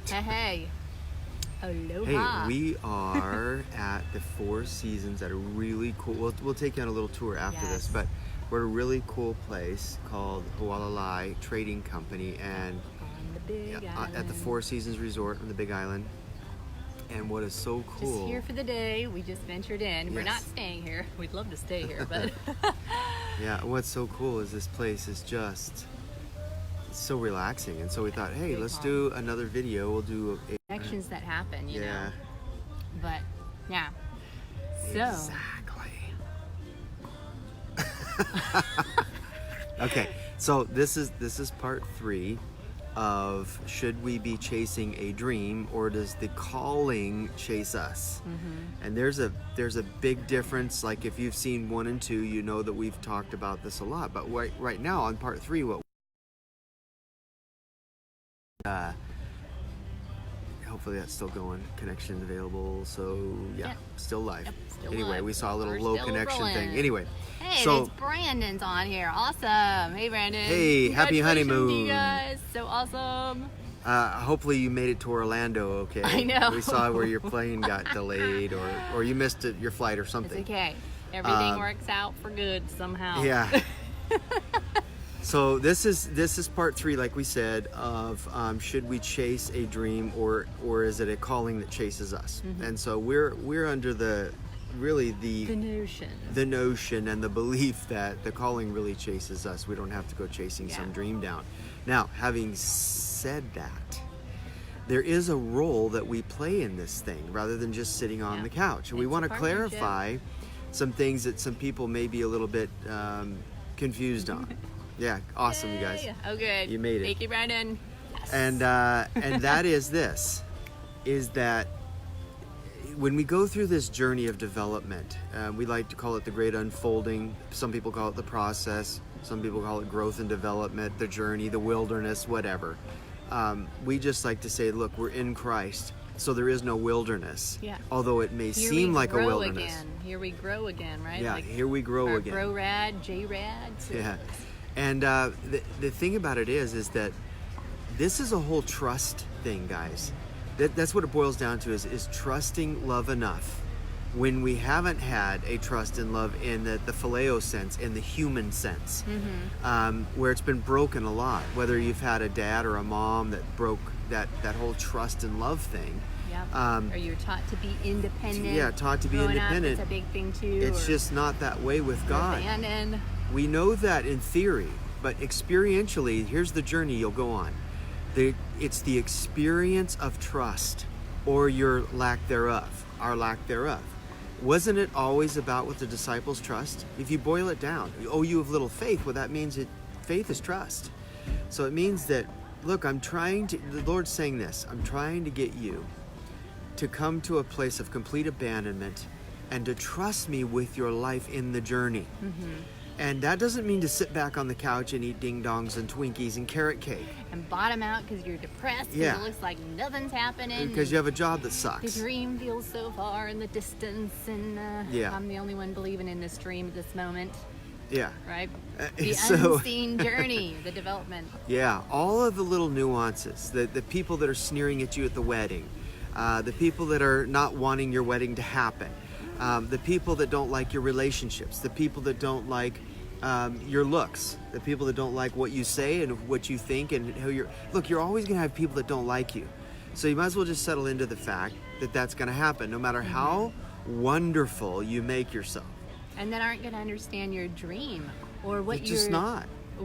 Hey. Aloha. Hey, we are at the Four Seasons at a really cool, we'll take you on a little tour after this, but we're at a really cool place called Hualalai Trading Company, and On the Big Island. at the Four Seasons Resort on the Big Island. And what is so cool, Just here for the day. We just ventured in. We're not staying here. We'd love to stay here, but yeah, what's so cool is this place is just so relaxing, and so we thought, hey, let's do another video. We'll do connections that happen, you know. But yeah, so exactly. Okay, so this is part 3 of should we be chasing a dream, or does the calling chase us? And there's a big difference. Like if you've seen 1 and 2, you know that we've talked about this a lot, but right now on part 3, what hopefully that's still going. Connection available. So still live. Still anyway, live. we saw a little We're low still connection rolling. thing. Anyway, hey, so it's Brandon's on here. Awesome. Hey, Brandon. Hey, happy honeymoon, you guys. So awesome. hopefully you made it to Orlando. Okay. I know. We saw where your plane got delayed, or you missed your flight or something. It's okay. Everything works out for good somehow. Yeah. So this is part 3, like we said, of should we chase a dream, or is it a calling that chases us? And so we're under the notion and the belief that the calling really chases us. We don't have to go chasing some dream down. Now, having said that, there is a role that we play in this thing rather than just sitting on the couch. And we want to clarify some things that some people may be a little bit confused on. Yeah, awesome. Yay. You guys. Oh, good. You made it. Thank you, Brandon. Yes. And that is that when we go through this journey of development, we like to call it the great unfolding. Some people call it the process. Some people call it growth and development, the journey, the wilderness, whatever. We just like to say, look, we're in Christ, so there is no wilderness. Yeah. Although it may seem like a wilderness. Again. Here we grow again, right? Yeah, like here we grow again. Bro-rad, J-rad. So. Yeah. And the thing about it is that this is a whole trust thing, guys. That's what it boils down to, is trusting love enough when we haven't had a trust and love in the phileo sense, in the human sense, where it's been broken a lot. Whether you've had a dad or a mom that broke that whole trust and love thing. Yeah. Or you're taught to be independent. Yeah, taught to be Growing independent. Up, it's a big thing too. It's just not that way with God. Abandoned. We know that in theory, but experientially, here's the journey you'll go on. It's the experience of trust, or your lack thereof, our lack thereof. Wasn't it always about what the disciples trust? If you boil it down, oh, you have little faith. Well, that means faith is trust. So it means that, look, the Lord's saying this, I'm trying to get you to come to a place of complete abandonment and to trust me with your life in the journey. And that doesn't mean to sit back on the couch and eat ding-dongs and Twinkies and carrot cake. And bottom out because you're depressed, because it looks like nothing's happening. Because you have a job that sucks. The dream feels so far in the distance, and I'm the only one believing in this dream at this moment. Yeah. Right? The unseen journey, the development. Yeah, all of the little nuances, the people that are sneering at you at the wedding, the people that are not wanting your wedding to happen, the people that don't like your relationships, the people that don't like your looks, the people that don't like what you say and what you think and who you're always going to have people that don't like you. So you might as well just settle into the fact that that's going to happen, no matter how wonderful you make yourself. And that aren't going to understand your dream, or what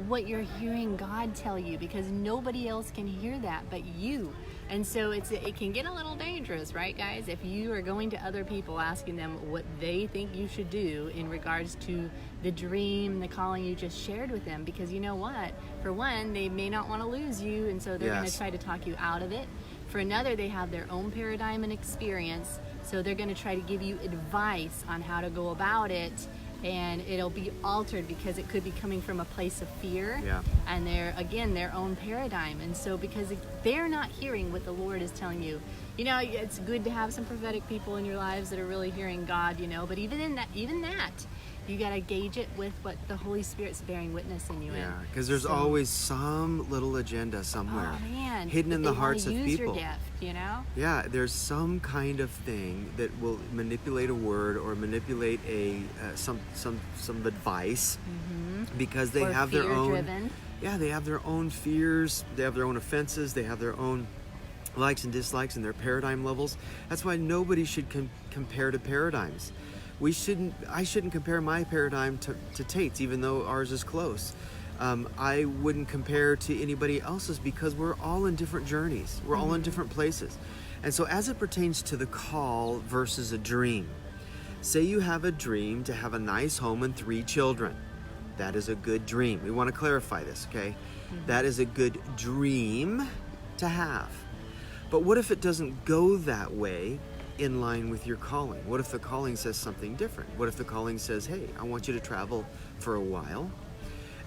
what you're hearing God tell you, because nobody else can hear that but you. And so it can get a little dangerous, right, guys? If you are going to other people asking them what they think you should do in regards to the dream, the calling you just shared with them, because you know what? For one, they may not want to lose you, and so they're going to try to talk you out of it. For another, they have their own paradigm and experience, so they're going to try to give you advice on how to go about it, and it'll be altered because it could be coming from a place of fear and their own paradigm. And so because they're not hearing what the Lord is telling you, you know, it's good to have some prophetic people in your lives that are really hearing God, you know, but even that You got to gauge it with what the Holy Spirit's bearing witness in you. Yeah, because there's always some little agenda somewhere, hidden in the hearts of people. Your gift, Yeah, there's some kind of thing that will manipulate a word or manipulate some advice, because they have their own. Driven. Yeah, they have their own fears. They have their own offenses. They have their own likes and dislikes and their paradigm levels. That's why nobody should compare to paradigms. I shouldn't compare my paradigm to Tate's, even though ours is close. I wouldn't compare to anybody else's, because we're all in different journeys. We're all in different places. And so as it pertains to the call versus a dream, say you have a dream to have a nice home and 3 children. That is a good dream. We want to clarify this, okay? That is a good dream to have. But what if it doesn't go that way in line with your calling? What if the calling says something different? What if the calling says, hey, I want you to travel for a while,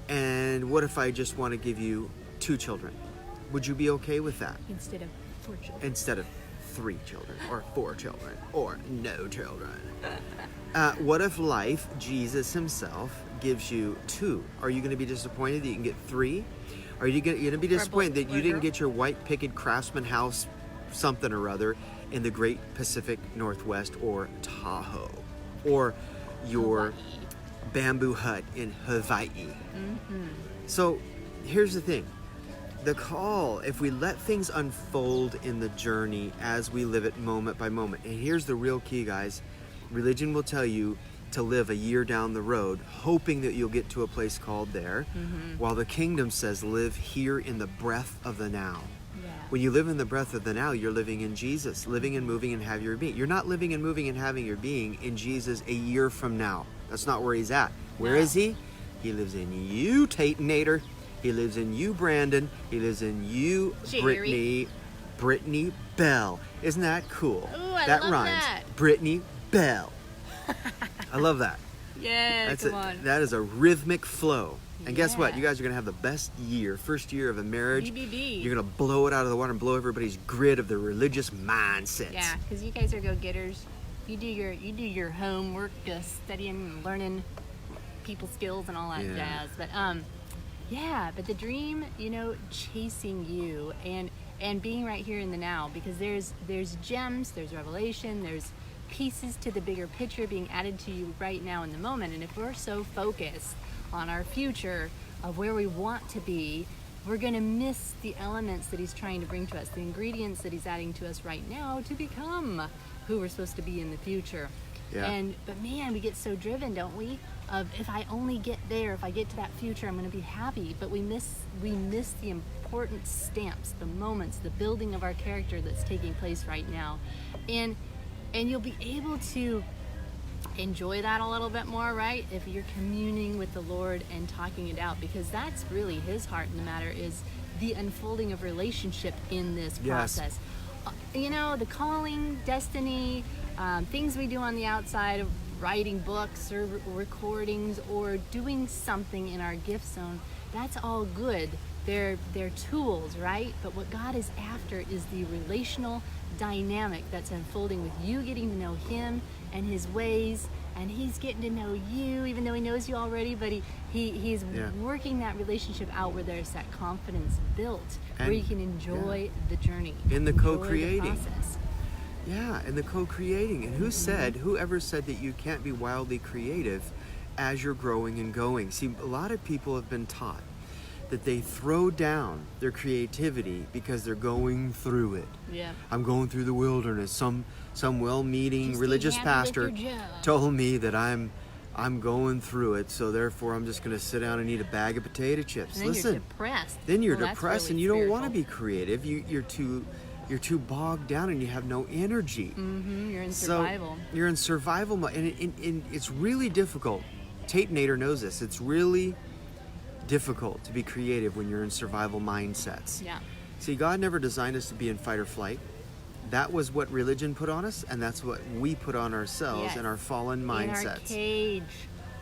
and what if I just want to give you 2 children? Would you be okay with that? Instead of 4 children. Instead of 3 children, or 4 children, or no children. What if life, Jesus himself, gives you 2? Are you going to be disappointed that you can get 3? Are you going to be disappointed that you didn't get your white picket craftsman house something or other in the Great Pacific Northwest, or Tahoe, or your Hawaii. Bamboo hut in Hawaii? So here's the thing. The call, if we let things unfold in the journey as we live it moment by moment, and here's the real key, guys. Religion will tell you to live a year down the road, hoping that you'll get to a place called there, while the kingdom says live here in the breath of the now. Yeah. When you live in the breath of the now, you're living in Jesus, living and moving and have your being. You're not living and moving and having your being in Jesus a year from now. That's not where he's at. Where is he? He lives in you, Tatenator. He lives in you, Brandon. He lives in you, Jerry. Brittany Bell. Isn't that cool? Ooh, I that love rhymes. that. Brittany Bell. I love that. Yeah, come on. That is a rhythmic flow. And guess what? Yeah. You guys are going to have the best year, first year of a marriage. BBB. You're going to blow it out of the water and blow everybody's grid of their religious mindsets. Yeah, because you guys are go-getters. You do your homework, studying and learning people skills and all that jazz. But but the dream, chasing you and being right here in the now, because there's gems, there's revelation, there's pieces to the bigger picture being added to you right now in the moment. And if we're so focused on our future of where we want to be, we're going to miss the elements that he's trying to bring to us, the ingredients that he's adding to us right now to become who we're supposed to be in the future. Yeah. But man, we get so driven, don't we? Of if I only get there, if I get to that future, I'm going to be happy. But we miss the important stamps, the moments, the building of our character that's taking place right now. And you'll be able to enjoy that a little bit more, right? If you're communing with the Lord and talking it out, because that's really his heart in the matter, is the unfolding of relationship in this process. The calling, destiny, things we do on the outside of writing books or recordings or doing something in our gift zone, that's all good. They're tools, right? But what God is after is the relational dynamic that's unfolding with you getting to know him and his ways, and he's getting to know you, even though he knows you already, but he's working that relationship out where there's that confidence built, and where you can enjoy the journey. In the co-creating. The process. Yeah, and the co-creating. And whoever said that you can't be wildly creative as you're growing and going? See, a lot of people have been taught that they throw down their creativity because they're going through it. Yeah. I'm going through the wilderness. Some well-meaning religious pastor told me that I'm going through it, so therefore I'm just going to sit down and eat a bag of potato chips. And then you're depressed. Then you're depressed, really and you don't want to be creative. You're too bogged down, and you have no energy. You're in survival. So you're in survival mode, and it's really difficult. Tatenator knows this. It's really difficult to be creative when you're in survival mindsets. Yeah. See, God never designed us to be in fight or flight. That was what religion put on us, and that's what we put on ourselves in our fallen mindsets. In our cage.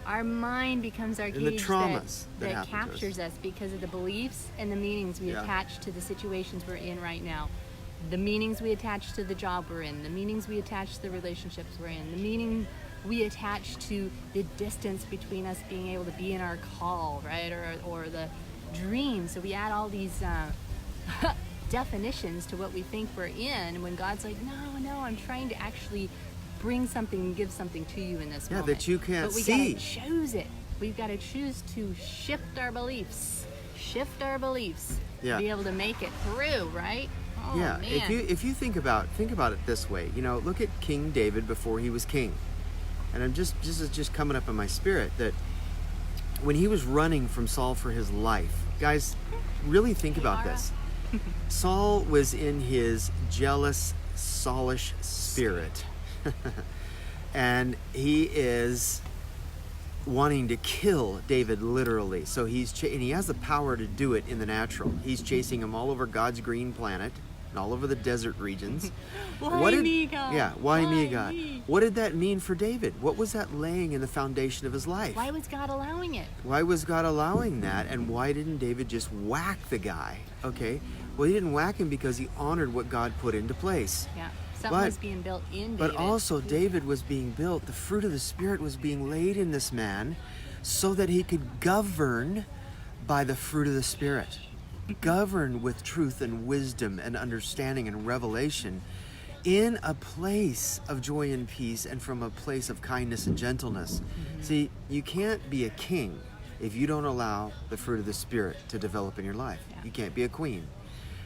Our mind becomes our cage, and the traumas that captures us because of the beliefs and the meanings we attach to the situations we're in right now. The meanings we attach to the job we're in, the meanings we attach to the relationships we're in, the meaning we attach to the distance between us being able to be in our call, right? Or the dream. So we add all these definitions to what we think we're in, when God's like, no, I'm trying to actually bring something and give something to you in this moment. That you can't see. But we gotta choose it. We've got to choose to shift our beliefs to be able to make it through, right? Oh, yeah, man. if you think about it this way, look at King David before he was king. And this is just coming up in my spirit, that when he was running from Saul for his life, guys, really think about this. Saul was in his jealous, Saulish spirit. And he is wanting to kill David, literally. So and he has the power to do it in the natural. He's chasing him all over God's green planet and all over the desert regions. Why me, God? Yeah, why me, God? What did that mean for David? What was that laying in the foundation of his life? Why was God allowing it? Why was God allowing that? And why didn't David just whack the guy? Okay, well, he didn't whack him because he honored what God put into place. Yeah. Something was being built in David. But also David was being built. The fruit of the Spirit was being laid in this man so that he could govern by the fruit of the Spirit. Govern with truth and wisdom and understanding and revelation in a place of joy and peace, and from a place of kindness and gentleness. Mm-hmm. See, you can't be a king if you don't allow the fruit of the Spirit to develop in your life. Yeah. You can't be a queen.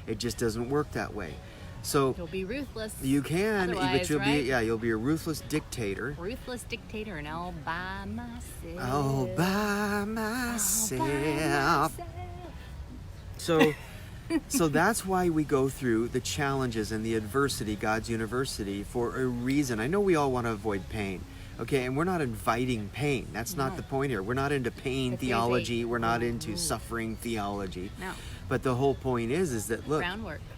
It just doesn't work that way. So you'll be ruthless. You can, but you'll right? you'll be a ruthless dictator. Ruthless dictator, and all by myself. All by myself. So that's why we go through the challenges and the adversity, God's university, for a reason. I know we all want to avoid pain. Okay, and we're not inviting pain. That's not the point here. We're not into pain theology. We're not into suffering theology. No. But the whole point is that, look,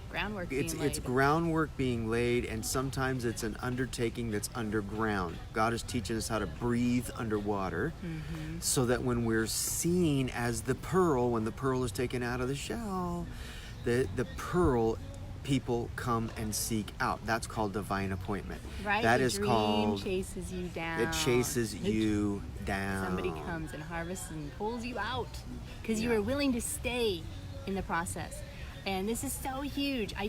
groundwork being laid. It's groundwork being laid, and sometimes it's an undertaking that's underground. God is teaching us how to breathe underwater, so that when we're seen as the pearl, when the pearl is taken out of the shell, the pearl people come and seek out. That's called divine appointment. Right. That the is dream called chases you down. It chases you down. Somebody comes and harvests and pulls you out because you are willing to stay in the process. And this is so huge. I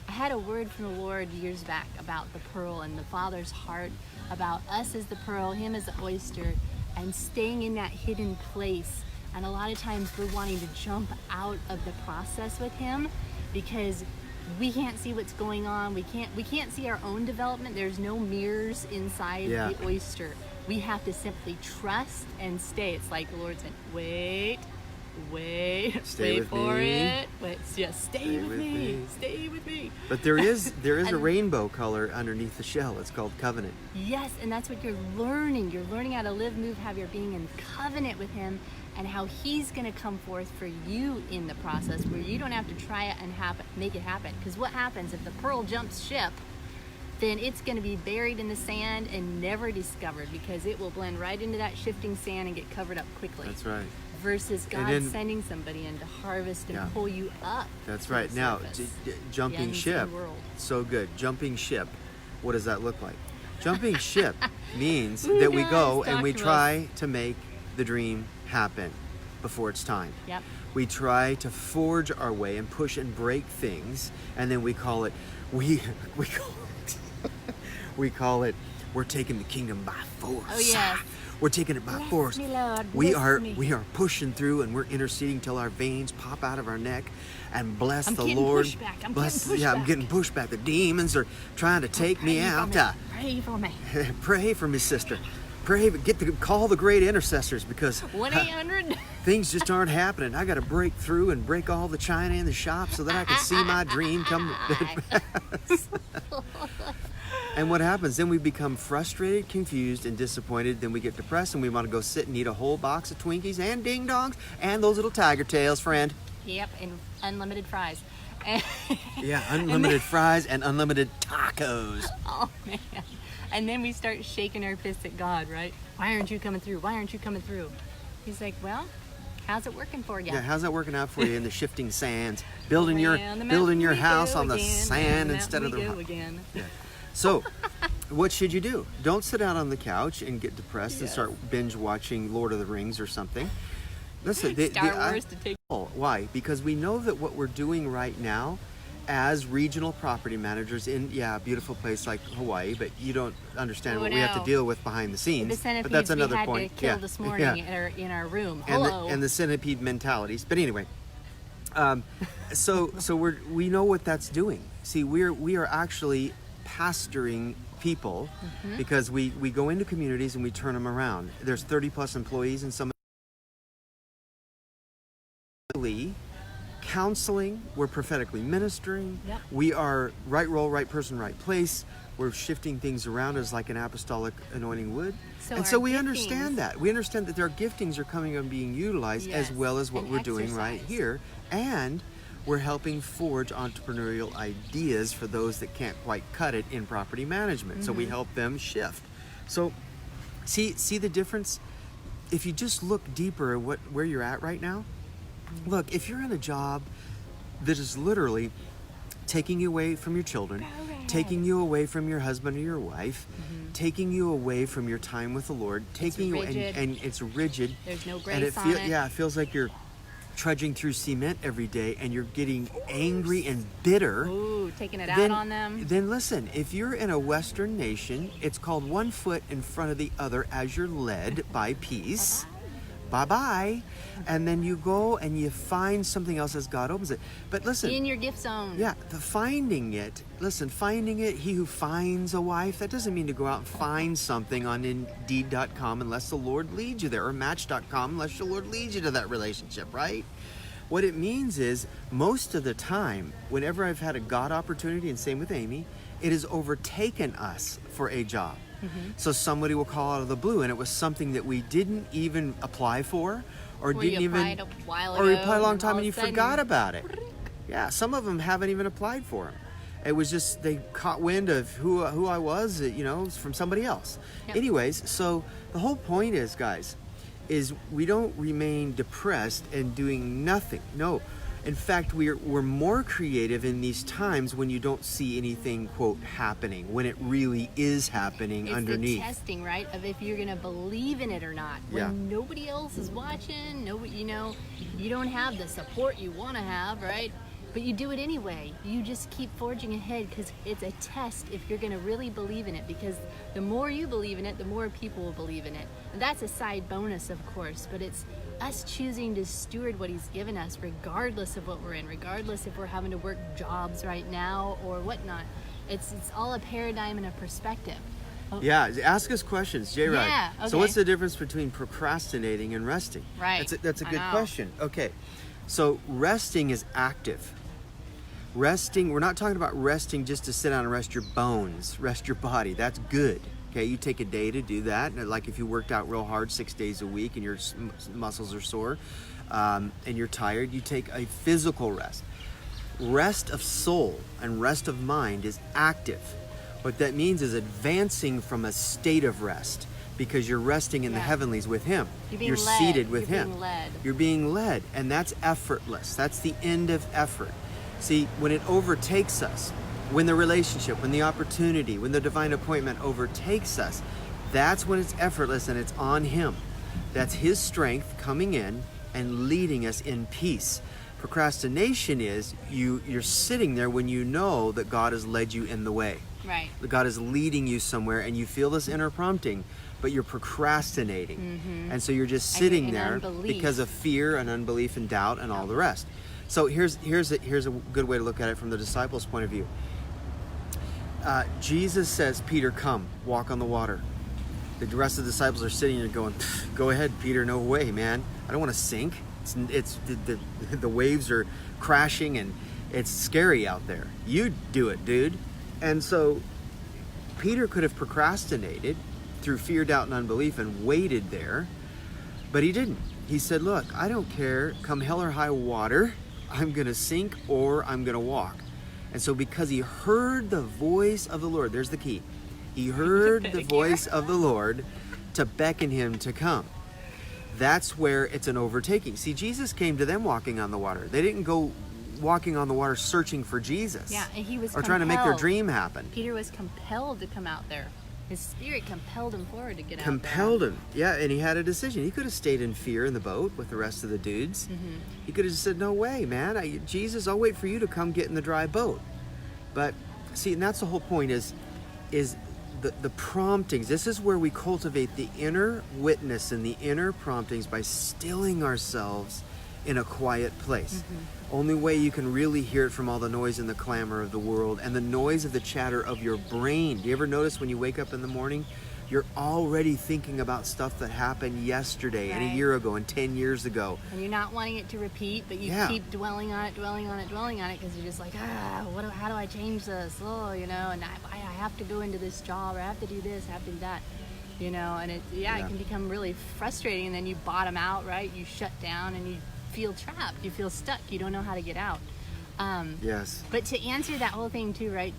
had a word from the Lord years back about the pearl and the Father's heart, about us as the pearl, Him as the oyster, and staying in that hidden place. And a lot of times we're wanting to jump out of the process with Him because we can't see what's going on. We can't see our own development. There's no mirrors inside the oyster. We have to simply trust and stay. It's like the Lord said, wait for it. But just stay with me. But there is a rainbow color underneath the shell. It's called covenant. Yes, and that's what you're learning. You're learning how to live, move, have your being in covenant with Him, and how He's going to come forth for you in the process, where you don't have to try it and make it happen. Because what happens if the pearl jumps ship? Then it's going to be buried in the sand and never discovered, because it will blend right into that shifting sand and get covered up quickly. That's right. Versus God sending somebody in to harvest and pull you up. That's right. Now, jumping ship, so good. Jumping ship, what does that look like? Jumping ship means that we go and we try to make the dream happen before it's time. Yep. We try to forge our way and push and break things, and then we call it we're taking the kingdom by force. Oh yeah. We're taking it by force. Me, Lord. We are pushing through, and we're interceding till our veins pop out of our neck, and bless the Lord. I'm getting pushed back. The demons are trying to take me out. Pray for me. Pray for me, sister. Pray, call the great intercessors, because 1-800. Things just aren't happening. I got to break through and break all the china in the shop so that I can see my dream come to pass. And what happens? Then we become frustrated, confused, and disappointed. Then we get depressed, and we want to go sit and eat a whole box of Twinkies and Ding Dongs and those little Tiger Tails, friend. Yep, and unlimited fries. Yeah, unlimited fries and unlimited tacos. Oh, man. And then we start shaking our fists at God, right? Why aren't you coming through? Why aren't you coming through? He's like, well, how's it working for you? Yeah, how's that working out for you in the shifting sands? Building your house on the sand instead of the rock. again. Yeah. So, what should you do? Don't sit out on the couch and get depressed and start binge watching Lord of the Rings or something. Listen, Star Wars to take. Why? Because we know that what we're doing right now as regional property managers in, beautiful place like Hawaii, but you don't understand what we have to deal with behind the scenes. The centipedes but that's another we had point. to kill this morning in our room. Hello. And the centipede mentalities. But anyway, so we know what that's doing. See, we are actually pastoring people because we go into communities and we turn them around. There's 30 plus employees in some counseling, we're prophetically ministering. Yep. We are right role, right person, right place. We're shifting things around as like an apostolic anointing would. So we understand that. We understand that their giftings are coming and being utilized as well as what we're doing right here. And we're helping forge entrepreneurial ideas for those that can't quite cut it in property management. So we help them shift. So see the difference? If you just look deeper at where you're at right now, look, if you're in a job that is literally taking you away from your children, taking you away from your husband or your wife, taking you away from your time with the Lord, taking you and it's rigid. There's no grace and it on it. Yeah, it feels like you're trudging through cement every day and you're getting angry and bitter. Ooh, taking it out on them. Then listen, if you're in a Western nation, it's called one foot in front of the other as you're led by peace. Bye-bye. And then you go and you find something else as God opens it. But listen. In your gift zone. Yeah, finding it, he who finds a wife, that doesn't mean to go out and find something on Indeed.com unless the Lord leads you there, or Match.com unless the Lord leads you to that relationship, right? What it means is, most of the time, whenever I've had a God opportunity, and same with Amy, it has overtaken us for a job. So somebody will call out of the blue, and it was something that we didn't even apply for, or didn't even, applied a while ago, or you applied a long time and you sudden, forgot about it. Yeah, some of them haven't even applied for them. It was just they caught wind of who I was, from somebody else. Yep. Anyways, so the whole point is, guys, is we don't remain depressed and doing nothing. No. In fact, we're more creative in these times when you don't see anything, quote, happening, when it really is happening underneath. It's the testing, right, of if you're going to believe in it or not. When nobody else is watching, you don't have the support you want to have, right? But you do it anyway. You just keep forging ahead because it's a test if you're going to really believe in it, because the more you believe in it, the more people will believe in it. And that's a side bonus, of course, but it's us choosing to steward what he's given us regardless of what we're in, regardless if we're having to work jobs right now or whatnot. It's all a paradigm and a perspective. Yeah, ask us questions, J-Rod. Yeah, okay. So what's the difference between procrastinating and resting? Right. That's a good question. Okay, so resting is active. Resting, we're not talking about resting just to sit down and rest your bones, rest your body. That's good. Okay, you take a day to do that. Like if you worked out real hard 6 days a week and your muscles are sore and you're tired, you take a physical rest. Rest of soul and rest of mind is active. What that means is advancing from a state of rest, because you're resting in the heavenlies with him. You're seated with him. You're being led, and that's effortless. That's the end of effort. See, when it overtakes us, when the relationship, when the opportunity, when the divine appointment overtakes us, that's when it's effortless and it's on him. That's his strength coming in and leading us in peace. Procrastination is you're sitting there when you know that God has led you in the way. Right. That God is leading you somewhere and you feel this inner prompting, but you're procrastinating. And so you're just sitting there because of fear and unbelief and doubt and all the rest. So here's a good way to look at it from the disciples' point of view. Jesus says, Peter, come, walk on the water. The rest of the disciples are sitting there going, go ahead, Peter, no way, man. I don't want to sink. It's the waves are crashing and it's scary out there. You do it, dude. And so Peter could have procrastinated through fear, doubt, and unbelief and waited there, but he didn't. He said, look, I don't care, come hell or high water, I'm going to sink or I'm going to walk. And so because he heard the voice of the Lord, there's the key. He heard the voice of the Lord to beckon him to come. That's where it's an overtaking. See, Jesus came to them walking on the water. They didn't go walking on the water searching for Jesus. Yeah, and he was or trying to make their dream happen. Peter was compelled to come out there. His spirit compelled him forward to get compelled him. Yeah, and he had a decision. He could have stayed in fear in the boat with the rest of the dudes. He could have just said, no way, man. Jesus, I'll wait for you to come get in the dry boat. But see, and that's the whole point is the promptings. This is where we cultivate the inner witness and the inner promptings by stilling ourselves in a quiet place. Only way you can really hear it from all the noise and the clamor of the world and the noise of the chatter of your brain. Do you ever notice when you wake up in the morning, you're already thinking about stuff that happened yesterday and a year ago and 10 years ago. And you're not wanting it to repeat, but you keep dwelling on it, because you're just like, how do I change this? Oh, and I have to go into this job, or I have to do this, I have to do that. And it can become really frustrating, and then you bottom out, right? You shut down and you feel trapped, you feel stuck, you don't know how to get out. Yes. But to answer that whole thing too, right?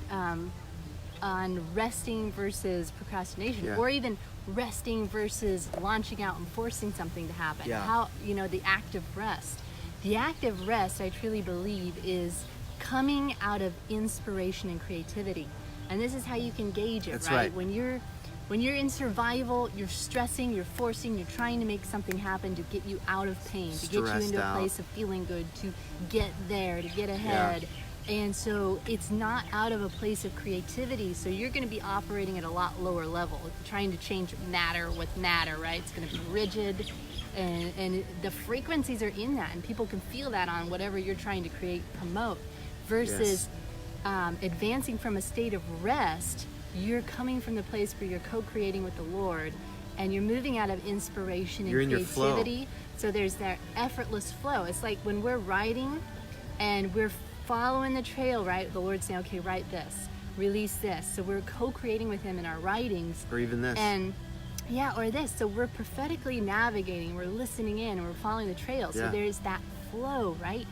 On resting versus procrastination, or even resting versus launching out and forcing something to happen. How, the act of rest. The act of rest, I truly believe, is coming out of inspiration and creativity. And this is how you can gauge it, That's right? When you're in survival, you're stressing, you're forcing, you're trying to make something happen to get you out of pain, to get you into a place of feeling good, to get there, to get ahead. And so it's not out of a place of creativity. So you're going to be operating at a lot lower level, trying to change matter with matter, right? It's going to be rigid, and the frequencies are in that, and people can feel that on whatever you're trying to create, promote, versus advancing from a state of rest. You're coming from the place where you're co-creating with the Lord, and you're moving out of inspiration and creativity. So there's that effortless flow. It's like when we're writing and we're following the trail, right? The Lord's saying, okay, write this, release this. So we're co-creating with him in our writings. Or even this. And or this. So we're prophetically navigating, we're listening in, and we're following the trail. So there's that flow, right?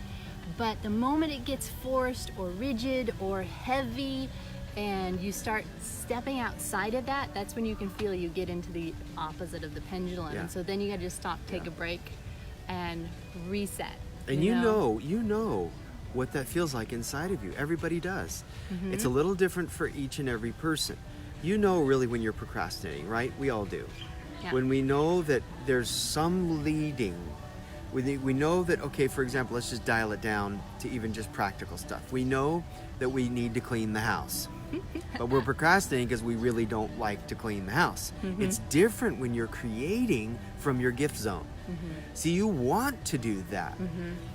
But the moment it gets forced or rigid or heavy, and you start stepping outside of that, that's when you can feel you get into the opposite of the pendulum. And so then you gotta just stop, take a break, and reset. And you know what that feels like inside of you. Everybody does. It's a little different for each and every person. You know really when you're procrastinating, right? We all do. When we know that there's some leading, we know that, okay, for example, let's just dial it down to even just practical stuff. We know that we need to clean the house. But we're procrastinating because we really don't like to clean the house. It's different when you're creating from your gift zone. See, you want to do that,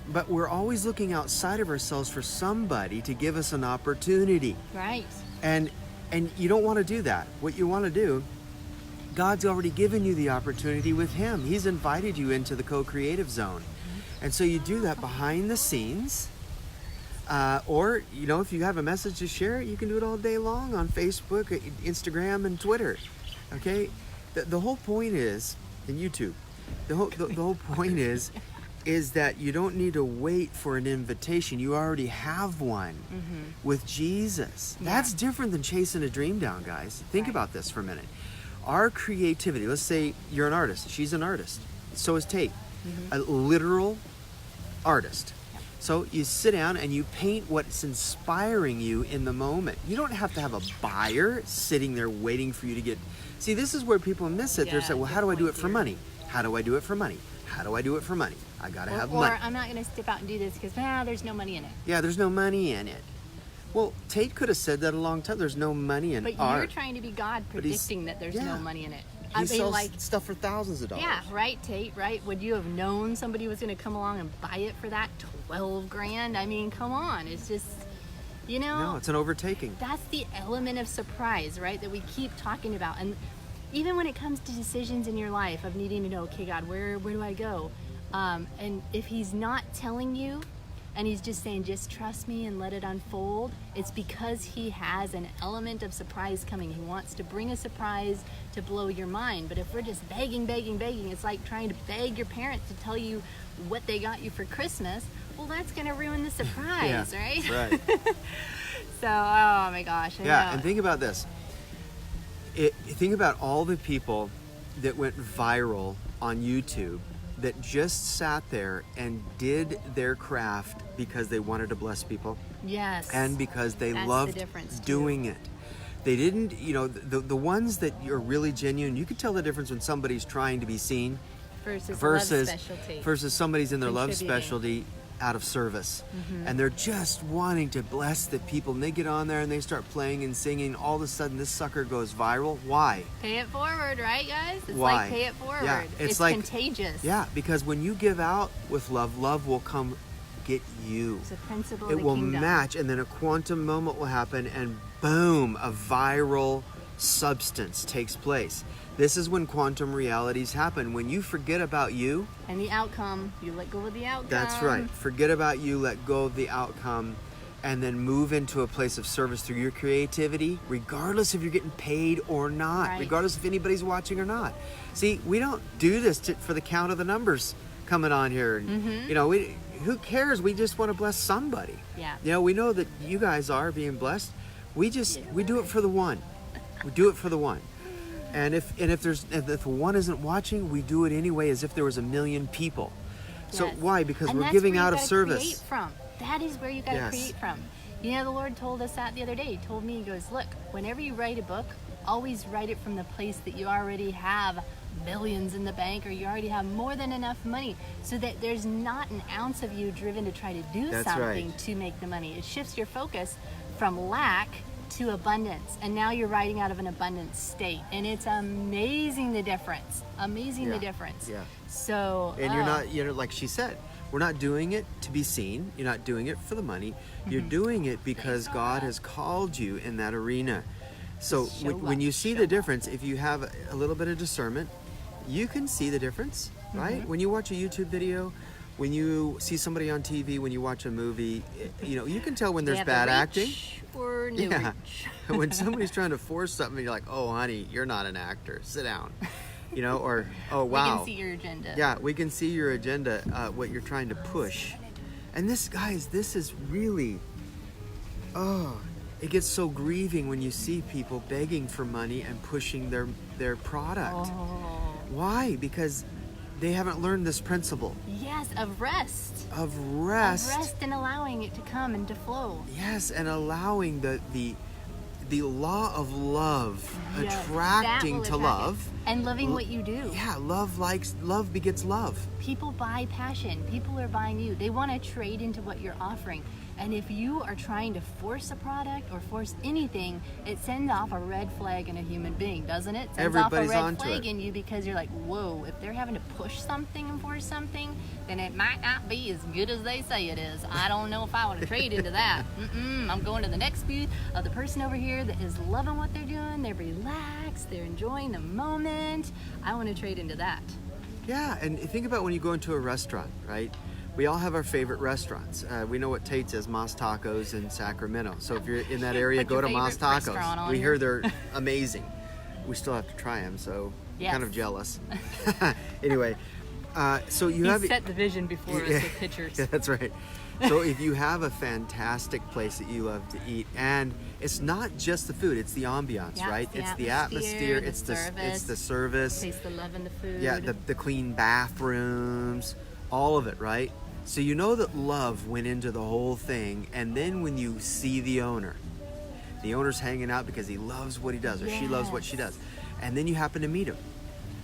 but we're always looking outside of ourselves for somebody to give us an opportunity. Right. And you don't want to do that. What you want to do, God's already given you the opportunity with him. He's invited you into the co-creative zone. And so you do that behind the scenes. Or, if you have a message to share, you can do it all day long on Facebook, Instagram, and Twitter. Okay? The whole point is, and YouTube, the whole point is that you don't need to wait for an invitation. You already have one with Jesus. That's different than chasing a dream down, guys. Think about this for a minute. Our creativity, let's say you're an artist. She's an artist. So is Tate. A literal artist. So you sit down and you paint what's inspiring you in the moment. You don't have to have a buyer sitting there waiting for you to get... See, this is where people miss it. They're saying, well, how do I do it for money? How do I do it for money? How do I do it for money? I got to have money. Or I'm not going to step out and do this because, there's no money in it. Yeah, there's no money in it. Well, Tate could have said that a long time. There's no money in art. But you're trying to be God predicting that there's no money in it. He sells stuff for thousands of dollars. Yeah, right, Tate, right? Would you have known somebody was going to come along and buy it for that $12,000? I mean, come on. It's just, No, it's an overtaking. That's the element of surprise, right? That we keep talking about. And even when it comes to decisions in your life of needing to know, okay, God, where do I go? And if he's not telling you, and he's just saying, just trust me and let it unfold, it's because he has an element of surprise coming. He wants to bring a surprise to blow your mind. But if we're just begging, it's like trying to beg your parents to tell you what they got you for Christmas. Well, that's going to ruin the surprise, right? Right. So, oh my gosh. I know. And think about this. Think about all the people that went viral on YouTube that just sat there and did their craft because they wanted to bless people. Yes. And because they That's loved the difference, doing it. They didn't, the ones that are really genuine, you can tell the difference when somebody's trying to be seen versus somebody's in their love specialty out of service. And they're just wanting to bless the people, and they get on there and they start playing and singing. All of a sudden this sucker goes viral. Why? Pay it forward, right, guys? It's Why? like pay it forward. Yeah, it's like contagious. Yeah, because when you give out with love, love will come get you. It's a principle of It the will kingdom. match, and then a quantum moment will happen, and boom, a viral substance takes place. This is when quantum realities happen. When you forget about you, and the outcome, you let go of the outcome. that's right. Forget about you, let go of the outcome, and then move into a place of service through your creativity, regardless if you're getting paid or not, Right. regardless if anybody's watching or not. See, we don't do this for the count of the numbers coming on here. And, who cares? We just want to bless somebody. Yeah. We know that you guys are being blessed. We do it for the one. We do it for the one. And if one isn't watching, we do it anyway as if there was a million people. So Yes. why? Because and we're giving out of Create service. from. That is where you got to Yes. create from. The Lord told us that the other day. He told me, he goes, look, whenever you write a book, always write it from the place that you already have millions in the bank, or you already have more than enough money, so that there's not an ounce of you driven to try to do That's something right. to make the money. It shifts your focus from lack to abundance, and now you're writing out of an abundant state, and it's amazing the difference. Yeah. The difference. Yeah. So And you're not, like she said, we're not doing it to be seen. You're not doing it for the money. You're doing it because God has called you in that arena. So when you see the difference, if you have a little bit of discernment, you can see the difference, right? When you watch a YouTube video, when you see somebody on TV, when you watch a movie, you can tell when there's bad acting. Or no reach. When somebody's trying to force something, you're like, oh, honey, you're not an actor. Sit down. Or, oh, wow. We can see your agenda. Yeah, we can see your agenda, what you're trying to push. And this is really, it gets so grieving when you see people begging for money and pushing their product. Why? Because they haven't learned this principle. Yes, of rest. Of rest. Of rest and allowing it to come and to flow. Yes, and allowing the law of love, Yes, attracting that to will attract love. it. And loving what you do. Yeah, love begets love. People buy passion. People are buying you. They want to trade into what you're offering. And if you are trying to force a product or force anything, it sends off a red flag in a human being, doesn't it? It sends Everybody's off a red onto flag it. in you, because you're like, whoa, if they're having to push something and force something, then it might not be as good as they say it is. I don't know if I want to trade into that. I'm going to the next booth of the person over here that is loving what they're doing. They're relaxed. They're enjoying the moment. I want to trade into that. Yeah, and think about when you go into a restaurant, right? We all have our favorite restaurants. We know what Tate's is, Mas Tacos in Sacramento. So if you're in that area, What's your go to Mas favorite restaurant Tacos. on We here? hear they're amazing. We still have to try them, so Yes. kind of jealous. Anyway, so you He have set the vision before us with pictures. Yeah, that's right. So if you have a fantastic place that you love to eat, and it's not just the food, it's the ambiance, Yeah, right? it's It's the the atmosphere, atmosphere, it's the service. Taste the love in the food. Yeah, the clean bathrooms, all of it, right? So you know that love went into the whole thing, and then when you see the owner's hanging out because he loves what he does, or she loves what she does, and then you happen to meet him,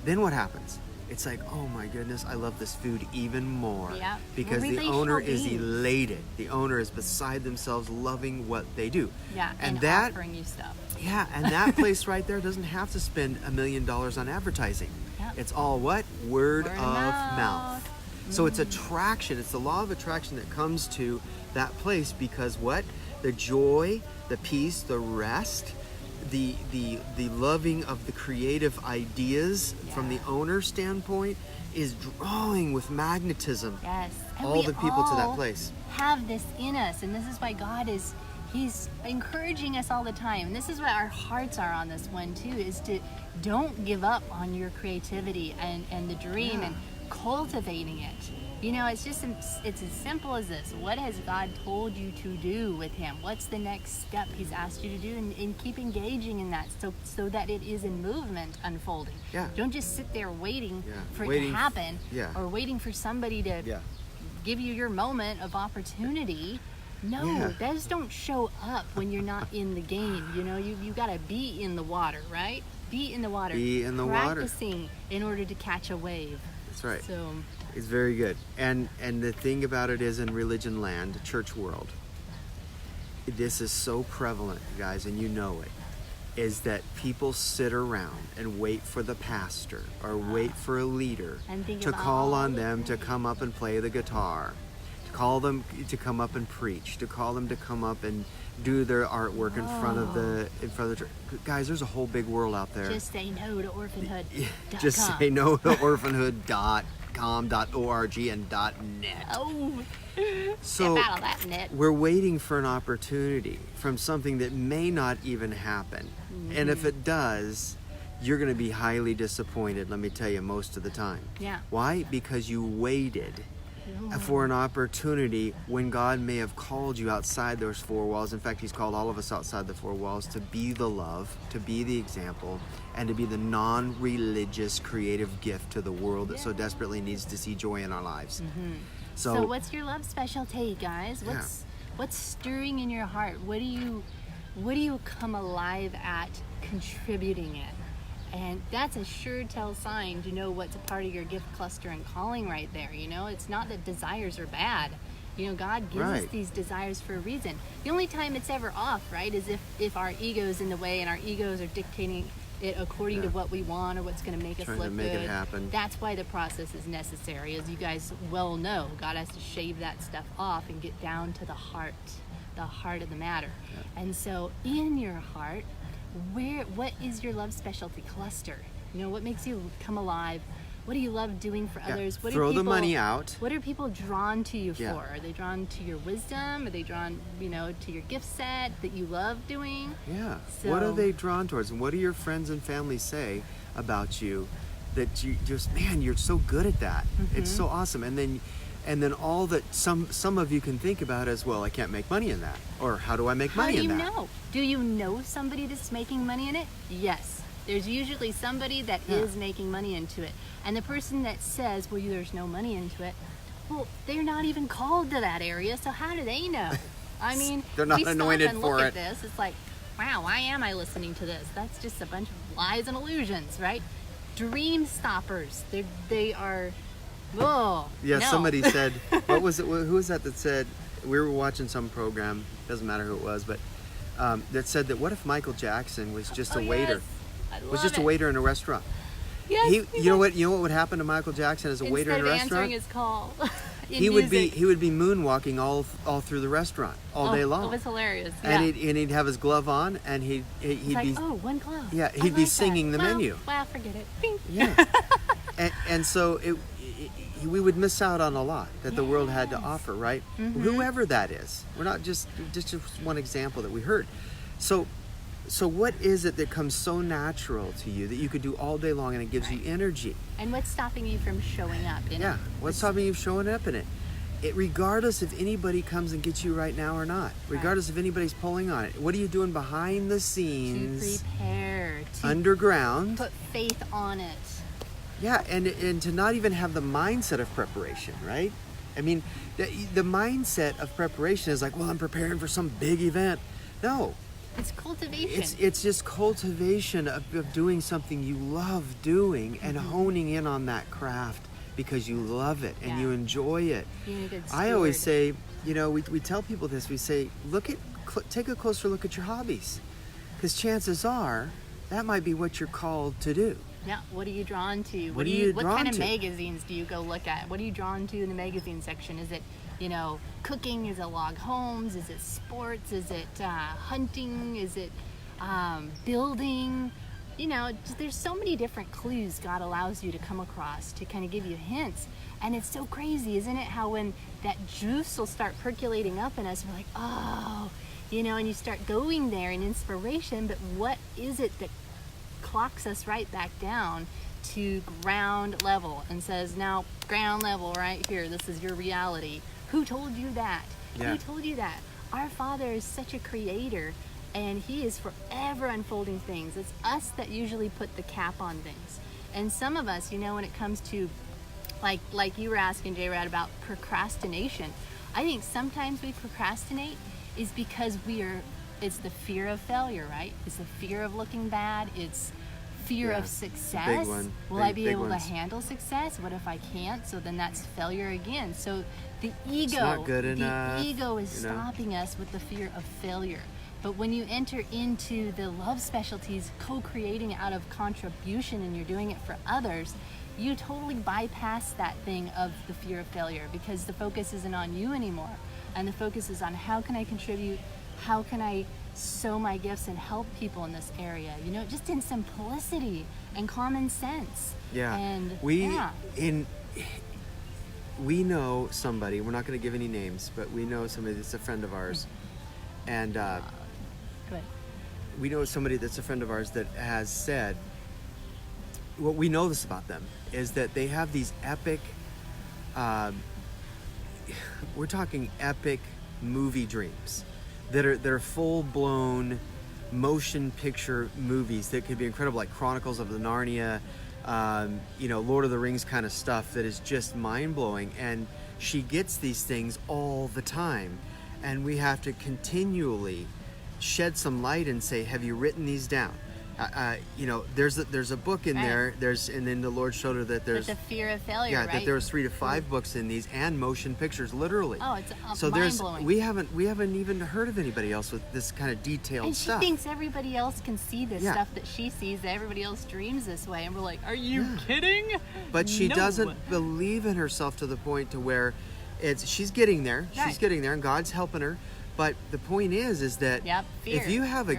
then what happens? It's like, oh my goodness, I love this food even more. Yeah. Because We're the owner is relational beings. elated. The owner is beside themselves, loving what they do. Yeah, and that offering you stuff. Yeah, and that place right there doesn't have to spend $1 million on advertising. Yep. It's all what? Word of mouth. mouth. So it's attraction. It's the law of attraction that comes to that place, because what? The joy, the peace, the rest, the loving of the creative ideas from the owner's standpoint is drawing with magnetism Yes. And all we the people to that all place. have this in us, and this is why God He's encouraging us all the time. And this is what our hearts are on this one too, is to don't give up on your creativity and the dream and cultivating it. it's as simple as this. What has God told you to do with him? What's the next step he's asked you to do? And keep engaging in that so that it is in movement unfolding. Yeah. Don't just sit there waiting for it Waiting to happen or waiting for somebody to give you your moment of opportunity. No, those don't show up when you're not in the game. You got to be in the water, right? Be in the water. Be in the water. Practicing in order to catch a wave. That's right. So it's very good. And the thing about it is, in religion land, church world, this is so prevalent, guys, and you know it, is that people sit around and wait for the pastor or wait for a leader to call on them to come up and play the guitar, to call them to come up and preach, to call them to come up and do their artwork in front of the church. Guys, there's a whole big world out there. Just say no to orphanhood.com. Just say no to orphanhood.com.org and .net. Oh, so step out of that net. We're waiting for an opportunity from something that may not even happen. And if it does, you're going to be highly disappointed, let me tell you, most of the time. Yeah. Why? Because you waited for an opportunity when God may have called you outside those four walls. In fact, he's called all of us outside the four walls to be the love, to be the example, and to be the non-religious creative gift to the world that so desperately needs to see joy in our lives. So what's your love specialty, guys? What's stirring in your heart? What do you come alive at contributing in? And that's a sure tell sign to know what's a part of your gift cluster and calling right there. It's not that desires are bad. God gives us these desires for a reason. The only time it's ever off, right, is if our ego's in the way and our egos are dictating it according to what we want or what's going to make us look to make good. It happen. That's why the process is necessary. As you guys well know, God has to shave that stuff off and get down to the heart of the matter. And so in your heart, what is your love specialty cluster? What makes you come alive? What do you love doing for others? Throw the money out. What are people drawn to you for? Are they drawn to your wisdom? Are they drawn, to your gift set that you love doing? Yeah. So, what are they drawn towards? And what do your friends and family say about you that you just, man, you're so good at that. It's so awesome. And then all that some of you can think about as, well, I can't make money in that. Or how do I make money in that? How do you know? Do you know somebody that's making money in it? Yes. There's usually somebody that is making money into it. And the person that says, well, there's no money into it, well, they're not even called to that area, so how do they know? I mean, they're not anointed and for look it. At this, it's like, wow, why am I listening to this? That's just a bunch of lies and illusions, right? Dream stoppers. They are, no. Somebody said, what was it? Who was that said, we were watching some program, doesn't matter who it was, but that said that what if Michael Jackson was just a waiter? Was just a waiter in a restaurant. Yes, you know what would happen to Michael Jackson as a waiter in a restaurant? Instead of answering his call, he would be moonwalking all through the restaurant all day long. It was hilarious. And he'd have his glove on, and he'd like, be one glove. Yeah, he'd be singing the menu. Well, forget it. Bing. Yeah, and so we would miss out on a lot that the world had to offer, right? Whoever that is, we're not just one example that we heard. So what is it that comes so natural to you that you could do all day long and it gives you energy? And what's stopping you from showing up in it? What's stopping you from showing up in it? Regardless if anybody comes and gets you right now or not, regardless if anybody's pulling on it. What are you doing behind the scenes? To prepare. To underground. Put faith on it. Yeah, and to not even have the mindset of preparation, right? I mean, the mindset of preparation is like, well, I'm preparing for some big event. No. It's cultivation. It's just cultivation of doing something you love doing and honing in on that craft because you love it and you enjoy it. Being a good steward. I always say, we tell people this. We say, take a closer look at your hobbies, because chances are that might be what you're called to do. Yeah. What are you drawn to? What kind of magazines do you go look at? What are you drawn to in the magazine section? Is it cooking? Is it log homes? Is it sports? Is it hunting? Is it building? There's so many different clues God allows you to come across to kind of give you hints. And it's so crazy, isn't it? How when that juice will start percolating up in us, we're like, oh, and you start going there in inspiration, but what is it that clocks us right back down to ground level and says, now ground level right here, this is your reality. Who told you that? Yeah. Who told you that? Our Father is such a creator, and he is forever unfolding things. It's us that usually put the cap on things. And some of us, when it comes to, like you were asking, J-Rad, about procrastination, I think sometimes we procrastinate is because it's the fear of failure, right? It's the fear of looking bad. It's fear of success. Big one. Will I be able to handle success? What if I can't? So then that's failure again. So the ego, it's not good enough, the ego is stopping us with the fear of failure. But when you enter into the love specialties, co-creating out of contribution, and you're doing it for others, you totally bypass that thing of the fear of failure, because the focus isn't on you anymore. And the focus is on, how can I contribute? How can I sow my gifts and help people in this area? Just in simplicity and common sense. Yeah. And we know somebody, we're not going to give any names, but we know somebody that's a friend of ours. And good. We know somebody that's a friend of ours that has said, what we know this about them is that they have these epic, we're talking epic movie dreams that are full-blown motion picture movies that could be incredible, like Chronicles of the Narnia, Lord of the Rings kind of stuff that is just mind-blowing. And she gets these things all the time, and we have to continually shed some light and say, have you written these down? There's a book in there. And then the Lord showed her that there's the fear of failure. Yeah, right? that there was 3 to 5 books in these, and motion pictures, literally. Oh, it's so mind-blowing. we haven't even heard of anybody else with this kind of detailed and stuff. She thinks everybody else can see this stuff that she sees. That everybody else dreams this way, and we're like, are you kidding? But she No. doesn't believe in herself to the point to where she's getting there. Right. She's getting there, and God's helping her. But the point is that fear. if you have a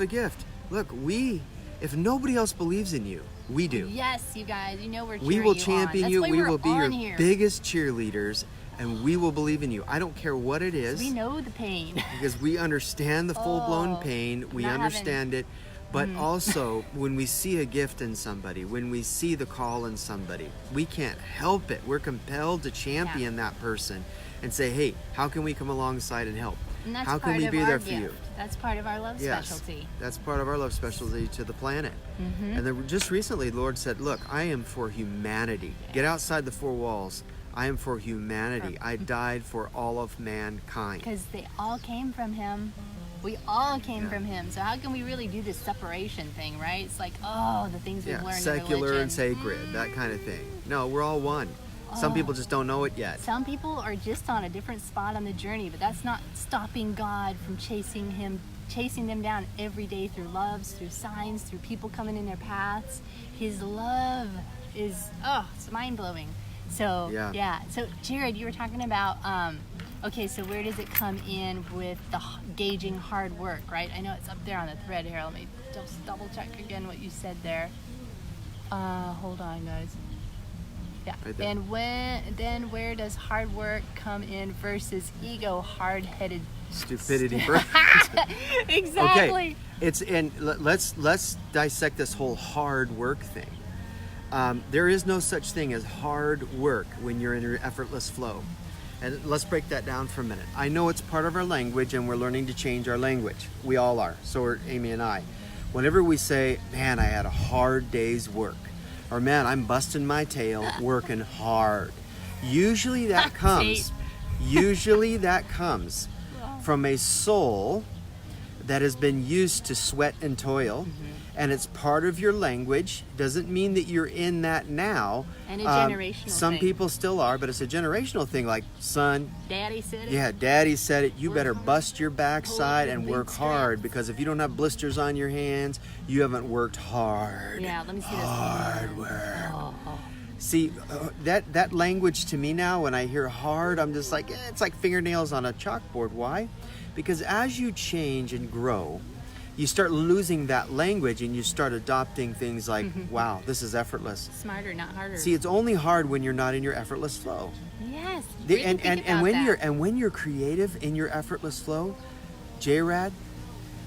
gift, look, if nobody else believes in you, we do. Yes, you guys, we're cheering We will you champion on. you. That's why We we're will be your here. biggest cheerleaders, and we will believe in you. I don't care what it is. We know the pain. Because we understand the full-blown pain. We understand it. But also, when we see a gift in somebody, when we see the call in somebody, we can't help it. We're compelled to champion that person and say, hey, how can we come alongside and help? And that's how can we be there for you? That's part of our love specialty. That's part of our love specialty to the planet. And then just recently, the Lord said, look, I am for humanity. Get outside the 4 walls. I am for humanity. I died for all of mankind. Because they all came from him. We all came from him. So how can we really do this separation thing, right? It's like, the things we've learned in secular religion. and sacred, that kind of thing. No, we're all one. Some people just don't know it yet. Some people are just on a different spot on the journey, but that's not stopping God from chasing them down every day through loves, through signs, through people coming in their paths. His love is, it's mind-blowing. So, So, Jared, you were talking about, so where does it come in with the gauging hard work, right? I know it's up there on the thread here. Let me just double check again what you said there. Hold on, guys. Yeah. Right then where does hard work come in versus ego, hard-headed stupidity? Exactly. Okay. Let's dissect this whole hard work thing. There is no such thing as hard work when you're in your effortless flow. And let's break that down for a minute. I know it's part of our language, and we're learning to change our language. We all are. So are Amy and I. Whenever we say, man, I had a hard day's work, or man, I'm busting my tail working hard, usually that comes from a soul that has been used to sweat and toil. And it's part of your language. Doesn't mean that you're in that now. And a generational Some thing. people still are, but it's a generational thing. Like, son, Daddy said it. Yeah, Daddy said it. You better bust your backside and work straps. hard, because if you don't have blisters on your hands, you haven't worked hard. Yeah, let me see this. Hard work. See, that language to me now, when I hear hard, I'm just like, it's like fingernails on a chalkboard. Why? Because as you change and grow, you start losing that language, and you start adopting things like, wow, this is effortless. Smarter, not harder. See, it's only hard when you're not in your effortless flow. Yes. And when you're creative in your effortless flow, J-Rad,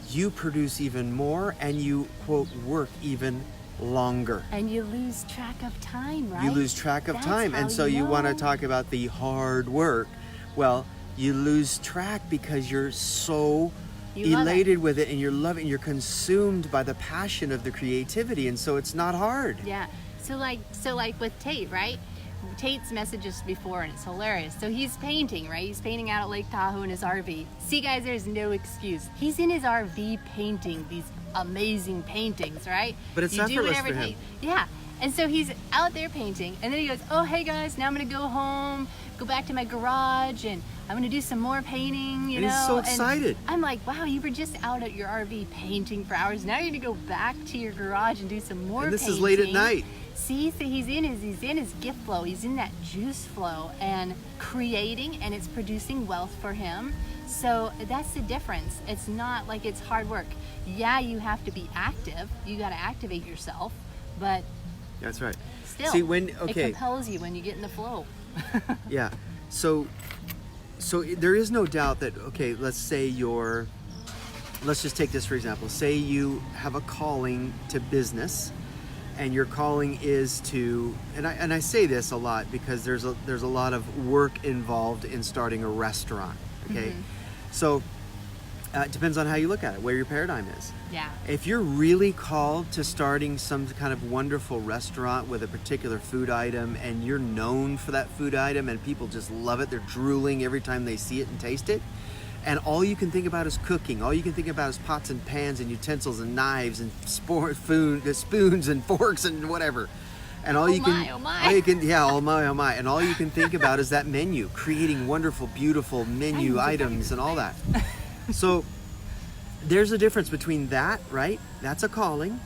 you produce even more, and you, quote, work even longer. And you lose track of time, right? You lose track of time. And so you want to talk about the hard work. Well, you lose track because you're so elated with it, and you're loving, you're consumed by the passion of the creativity, and so it's not hard. Yeah. So like with Tate, right? Tate's messaged us before, and it's hilarious. So he's painting, right? He's painting out at Lake Tahoe in his RV. See, guys, there's no excuse. He's in his RV painting these amazing paintings, right? But it's effortless for him. Yeah. And so he's out there painting, and then he goes, oh, hey, guys, now I'm going to go home, go back to my garage, and I'm going to do some more painting, you know? He's so excited. And I'm like, wow, you were just out at your RV painting for hours. Now you're going to go back to your garage and do some more painting. And this is late at night. See, so he's in his gift flow. He's in that juice flow and creating, and it's producing wealth for him. So that's the difference. It's not like it's hard work. Yeah, you have to be active. You got to activate yourself, but that's right. Still, see, it compels you when you get in the flow. Yeah. So there is no doubt that, okay, let's just take this for example. Say you have a calling to business, and your calling is to, and I say this a lot because there's a lot of work involved in starting a restaurant. Okay. Mm-hmm. So it depends on how you look at it, where your paradigm is. Yeah. If you're really called to starting some kind of wonderful restaurant with a particular food item, and you're known for that food item and people just love it, they're drooling every time they see it and taste it, and all you can think about is cooking, all you can think about is pots and pans and utensils and knives and spoons and forks and whatever. And all you can and all you can think about is that menu, creating wonderful, beautiful menu items and all that. So there's a difference between that, right? That's a calling,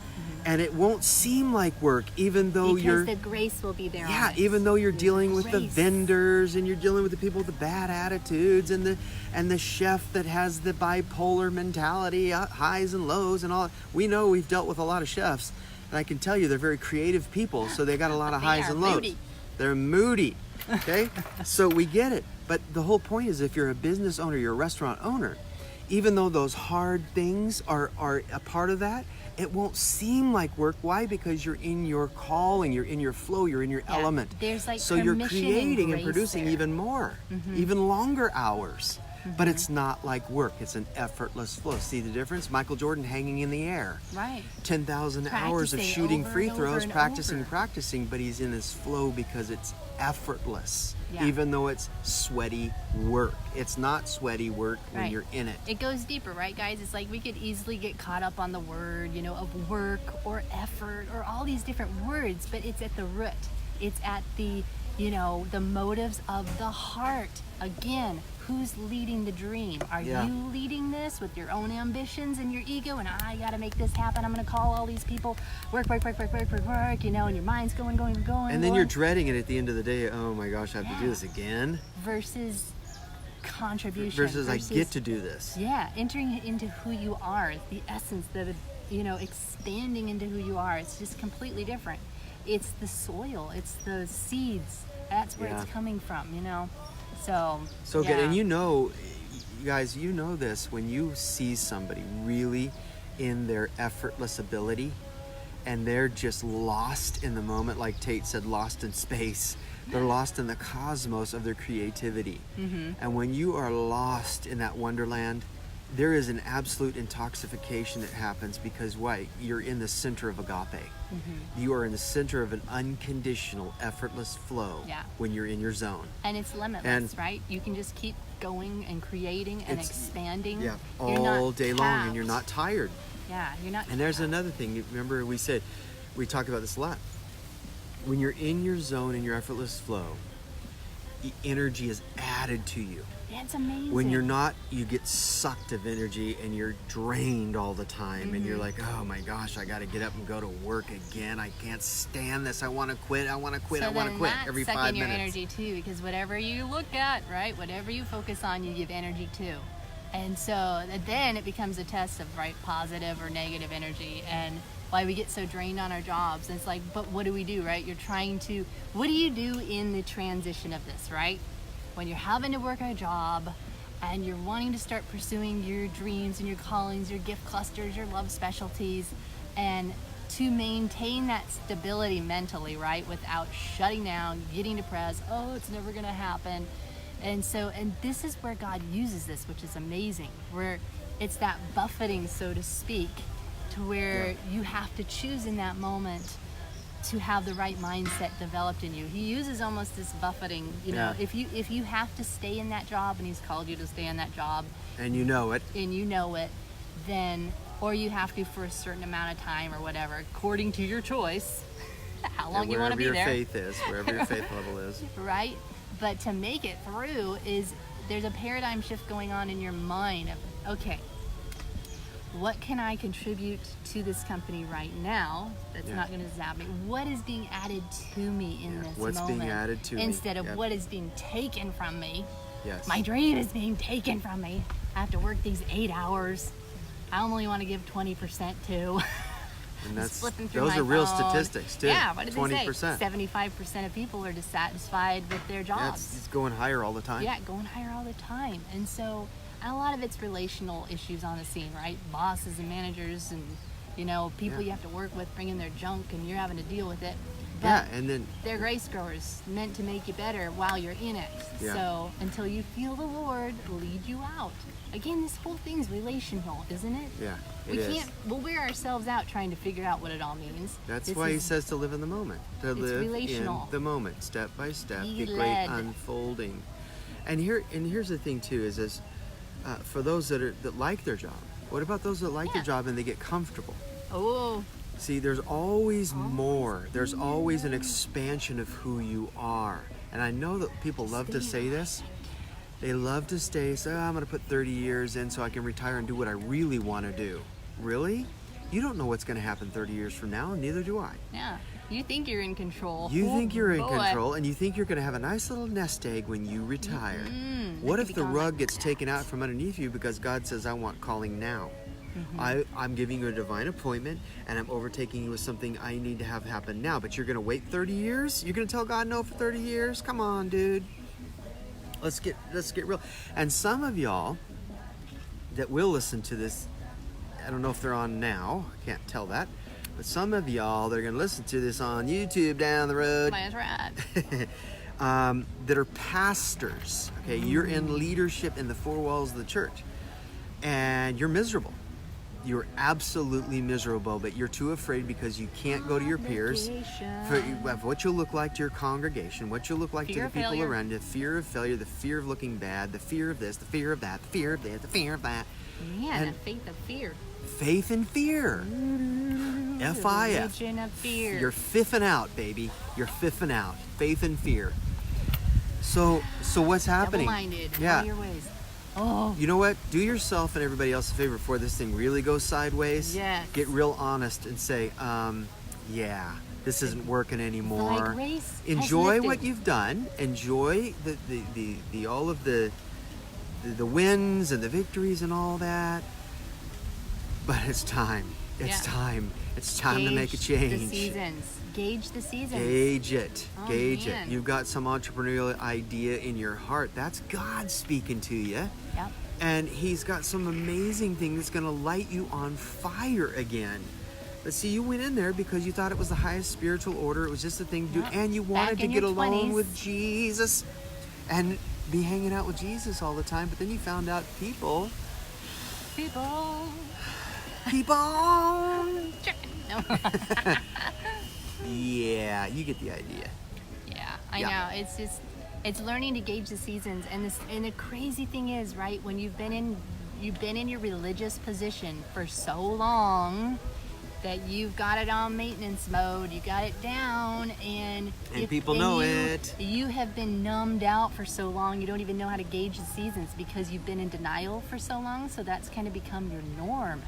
and it won't seem like work, even though because the grace will be there. Yeah, even though you're dealing with the vendors, and you're dealing with the people with the bad attitudes, and the chef that has the bipolar mentality, highs and lows, and all. We know, we've dealt with a lot of chefs, and I can tell you they're very creative people, so they got a lot of highs and lows. Moody. They're moody. Okay, so we get it. But the whole point is, if you're a business owner, you're a restaurant owner, even though those hard things are a part of that, it won't seem like work. Why? Because you're in your calling, you're in your flow, you're in your element. There's like so you're creating and producing there. Even more, even longer hours. But it's not like work. It's an effortless flow. See the difference? Michael Jordan hanging in the air. Right. 10,000 hours of shooting free throws, practicing, but he's in his flow because it's effortless. Yeah. Even though it's sweaty work. It's not sweaty work when you're in it. It goes deeper, right, guys? It's like we could easily get caught up on the word, of work or effort or all these different words, but it's at the root. It's at the, the motives of the heart. Again, who's leading the dream? Are you leading this with your own ambitions and your ego, and I gotta make this happen, I'm gonna call all these people, work, and your mind's going. And then you're dreading it at the end of the day. Oh my gosh, I have to do this again. Versus contribution. Versus I get to do this. Yeah, entering into who you are, the essence, expanding into who you are. It's just completely different. It's the soil, it's the seeds. That's where it's coming from, So good. And you guys, this when you see somebody really in their effortless ability, and they're just lost in the moment, like Tate said, lost in space. They're lost in the cosmos of their creativity. And when you are lost in that wonderland, there is an absolute intoxication that happens because you're in the center of agape. You are in the center of an unconditional, effortless flow when you're in your zone. And it's limitless, right? You can just keep going and creating and expanding. Yeah, all day long, and you're not tired. Yeah, you're not. And there's another thing. Remember, we talked about this a lot. When you're in your zone, in your effortless flow, the energy is added to you. Yeah, it's amazing. When you're not, you get sucked of energy and you're drained all the time, and you're like, oh my gosh, I got to get up and go to work again. I can't stand this. I want to quit. I want to quit. Every 5 minutes. Sucking your energy too, because whatever you look at, right, whatever you focus on, you give energy to. And so then it becomes a test of positive or negative energy, and why we get so drained on our jobs. And it's like, but what do we do, right? What do you do in the transition of this, right? When you're having to work a job and you're wanting to start pursuing your dreams and your callings, your gift clusters, your love specialties, and to maintain that stability mentally, right? Without shutting down, getting depressed. Oh, it's never going to happen. And this is where God uses this, which is amazing, where it's that buffeting, so to speak, to where you have to choose in that moment to have the right mindset developed in you. He uses almost this buffeting, you know, if you have to stay in that job and he's called you to stay in that job. And you know it. Then, or you have to for a certain amount of time or whatever, according to your choice, how long you want to be there. Wherever your faith level is. Right? But to make it through there's a paradigm shift going on in your mind of, okay, what can I contribute to this company right now that's not going to zap me? What is being added to me in this What's moment? being added to me? Instead of what is being taken from me. Yes. My dream is being taken from me. I have to work these 8 hours. I only want to give 20% to. And those are real statistics too. Yeah, what did 20%. they say? 75% of people are dissatisfied with their jobs. It's going higher all the time. Yeah, going higher all the time. And so, and a lot of it's relational issues on the scene, right? Bosses and managers and, you know, people you have to work with bringing their junk and you're having to deal with it. But and then they're grace growers meant to make you better while you're in it. Yeah. So until you feel the Lord lead you out. Again, this whole thing's relational, isn't it? Yeah, We'll wear ourselves out trying to figure out what it all means. That's why he says to live in the moment. To live relational. in the moment, step by step, Be the led. great unfolding. And here's the thing too, is for those that like their job. What about those that like their job and they get comfortable? Oh. See, there's always more. There's always an expansion of who you are. And I know that people love to say this. They love to say, I'm going to put 30 years in so I can retire and do what I really want to do. Really? You don't know what's going to happen 30 years from now, and neither do I. Yeah. You think you're in control. You think you're in control, and you think you're going to have a nice little nest egg when you retire. What if the rug gets taken out from underneath you because God says, I want calling now? I'm giving you a divine appointment, and I'm overtaking you with something I need to have happen now. But you're going to wait 30 years? You're going to tell God no for 30 years? Come on, dude. Let's get real. And some of y'all that will listen to this, I don't know if they're on now. I can't tell that. But some of y'all that are going to listen to this on YouTube down the road. That's right. That are pastors. Okay, you're in leadership in the four walls of the church, and you're miserable. You're absolutely miserable, but you're too afraid because you can't go to your peers for what you'll look like to your congregation, what you'll look like to the people around you, the fear of failure, the fear of looking bad, the fear of this, the fear of that, the fear of this, the fear of that. Man, and faith of fear. Faith and fear. F-I-F. Religion of fear. You're fiffing out, baby. You're fiffing out. Faith and fear. So what's happening? Double-minded. Yeah. All your ways. Oh. You know what? Do yourself and everybody else a favor before this thing really goes sideways. Yes. Get real honest and say, this isn't working anymore. Grace Enjoy what you've done. Enjoy the all of the wins and the victories and all that. But it's time. It's time. It's time to make a change. The seasons. Gauge the seasons. Gauge it. Oh, Gauge man. it. You've got some entrepreneurial idea in your heart. That's God speaking to you. Yep. And he's got some amazing thing that's going to light you on fire again. But see, you went in there because you thought it was the highest spiritual order. It was just a thing to do. And you wanted to get along with Jesus and be hanging out with Jesus all the time. But then you found out people. No. Yeah, you get the idea. Yeah, I know. It's learning to gauge the seasons, and the crazy thing is, right, when you've been in your religious position for so long that you've got it on maintenance mode, you got it down, and people know it. You have been numbed out for so long, you don't even know how to gauge the seasons because you've been in denial for so long, so that's kind of become your norm.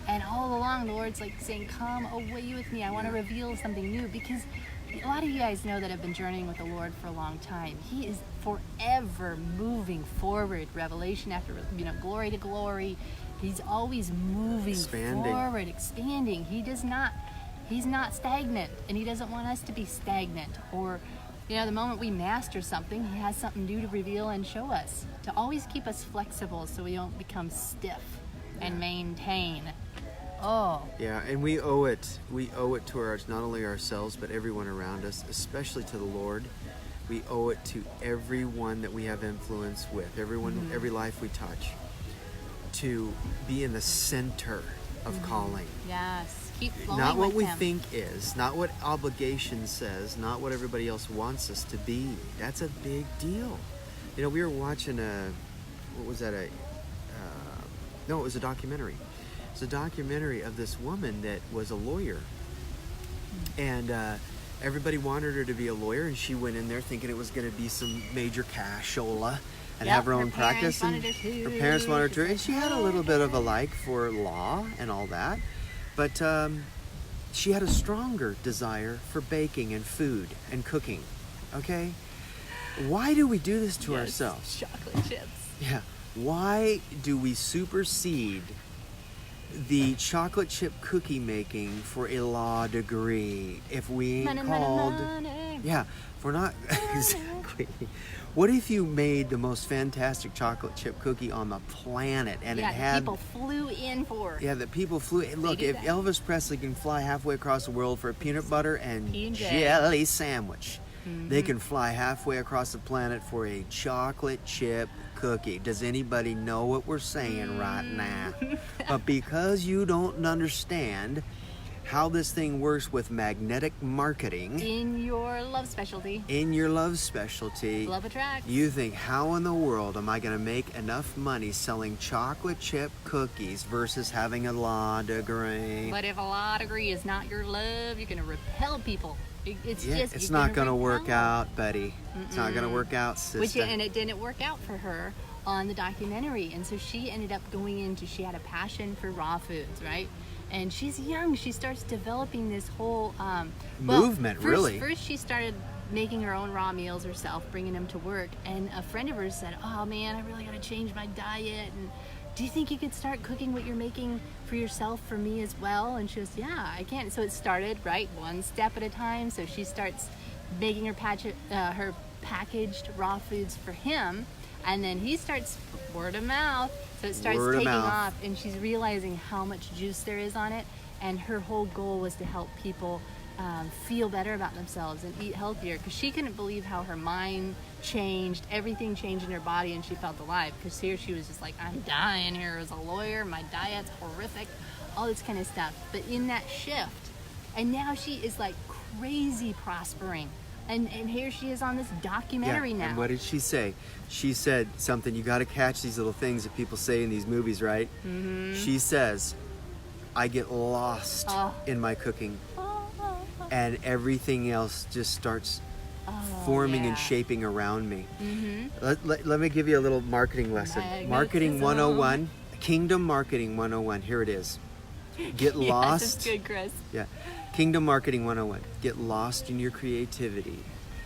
And all along, the Lord's like saying, come away with me. I want to reveal something new. Because a lot of you guys know that have been journeying with the Lord for a long time. He is forever moving forward, revelation after, glory to glory. He's always moving forward, expanding. He's not stagnant, and he doesn't want us to be stagnant. Or, the moment we master something, he has something new to reveal and show us. To always keep us flexible so we don't become stiff and maintain. Oh. Yeah, and we owe it. We owe it to not only ourselves, but everyone around us, especially to the Lord. We owe it to everyone that we have influence with, everyone, every life we touch, to be in the center of calling. Yes. Keep flowing Not what with we him. think is, not what obligation says, not what everybody else wants us to be. That's a big deal. You know, we were watching what was that? No, it was a documentary. It's a documentary of this woman that was a lawyer. And everybody wanted her to be a lawyer, and she went in there thinking it was going to be some major cashola and have her own practice. And her parents wanted her to, and she had a little bit of a like for law and all that. But she had a stronger desire for baking and food and cooking. Okay? Why do we do this to ourselves? Chocolate chips. Yeah. Why do we supersede the chocolate chip cookie making for a law degree if we ain't called? Yeah, if we're not exactly. What if you made the most fantastic chocolate chip cookie on the planet and it had people flew in for? Yeah, that people flew in. Look, if Elvis Presley can fly halfway across the world for a peanut butter and jelly sandwich, they can fly halfway across the planet for a chocolate chip cookie. Does anybody know what we're saying right now? But because you don't understand how this thing works with magnetic marketing in your love specialty, love attracts. You think, how in the world am I going to make enough money selling chocolate chip cookies versus having a law degree? But if a law degree is not your love, you're going to repel people. It's not going to work out, buddy. It's not going to work out, sister. And it didn't work out for her on the documentary. And so she ended up she had a passion for raw foods, right? And she's young. She starts developing this whole movement, really. First, she started making her own raw meals herself, bringing them to work. And a friend of hers said, "Oh man, I really got to change my diet. And do you think you could start cooking what you're making for yourself for me as well?" And she goes, "Yeah, I can." So it started, right, one step at a time. So she starts making her packaged raw foods for him, and then he starts word of mouth. So it starts taking off, and she's realizing how much juice there is on it. And her whole goal was to help people feel better about themselves and eat healthier, because she couldn't believe how her mind changed, everything changed in her body, and she felt alive. Because here she was just like, I'm dying here as a lawyer, my diet's horrific, all this kind of stuff. But in that shift, and now she is like crazy prospering. And here she is on this documentary now. And what did she say? She said something, you got to catch these little things that people say in these movies, right? Mm-hmm. She says, I get lost in my cooking, and everything else just starts forming and shaping around me. Mm-hmm. Let me give you a little marketing lesson. Marketing 101, Kingdom Marketing 101. Here it is. Get lost. Yes, it's good, Chris. Yeah. Kingdom Marketing 101. Get lost in your creativity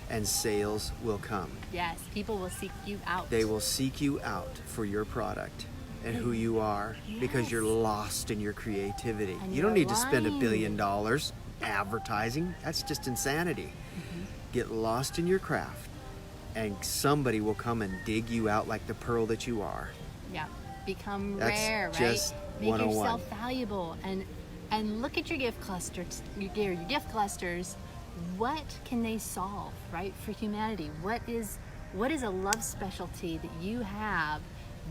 and sales will come. Yes, people will seek you out. They will seek you out for your product and who you are, because you're lost in your creativity. You don't need to spend $1 billion advertising. That's just insanity. Mm-hmm. Get lost in your craft, and somebody will come and dig you out like the pearl that you are. Yeah, become That's rare, right? Just Make 101. yourself valuable, and look at your gift clusters. Your gift clusters. What can they solve, right, for humanity? What is a love specialty that you have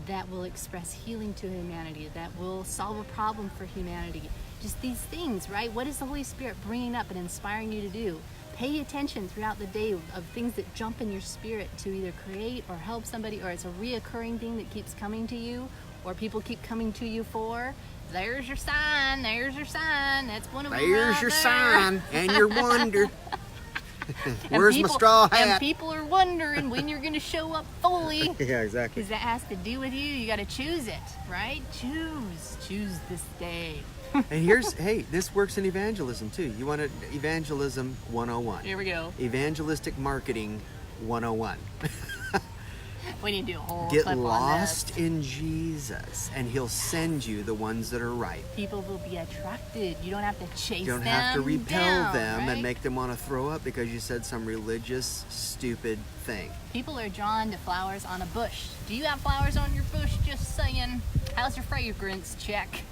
that will express healing to humanity, that will solve a problem for humanity? Just these things, right? What is the Holy Spirit bringing up and inspiring you to do? Pay attention throughout the day of things that jump in your spirit to either create or help somebody, or it's a reoccurring thing that keeps coming to you, or people keep coming to you for. There's your sign. There's your sign. That's one of them. There's your sign and your wonder. Where's my straw hat? And people are wondering when you're going to show up fully. Yeah, exactly. Because that has to do with you. You got to choose it, right? Choose this day. And this works in evangelism too. You want evangelism 101. Here we go. Evangelistic marketing 101. We need to do a whole Get clip lost on this. in Jesus, and He'll send you the ones that are right. People will be attracted. You don't have to chase them. You don't have to repel them right? and make them want to throw up because you said some religious, stupid thing. People are drawn to flowers on a bush. Do you have flowers on your bush? Just saying. How's your fragrance check?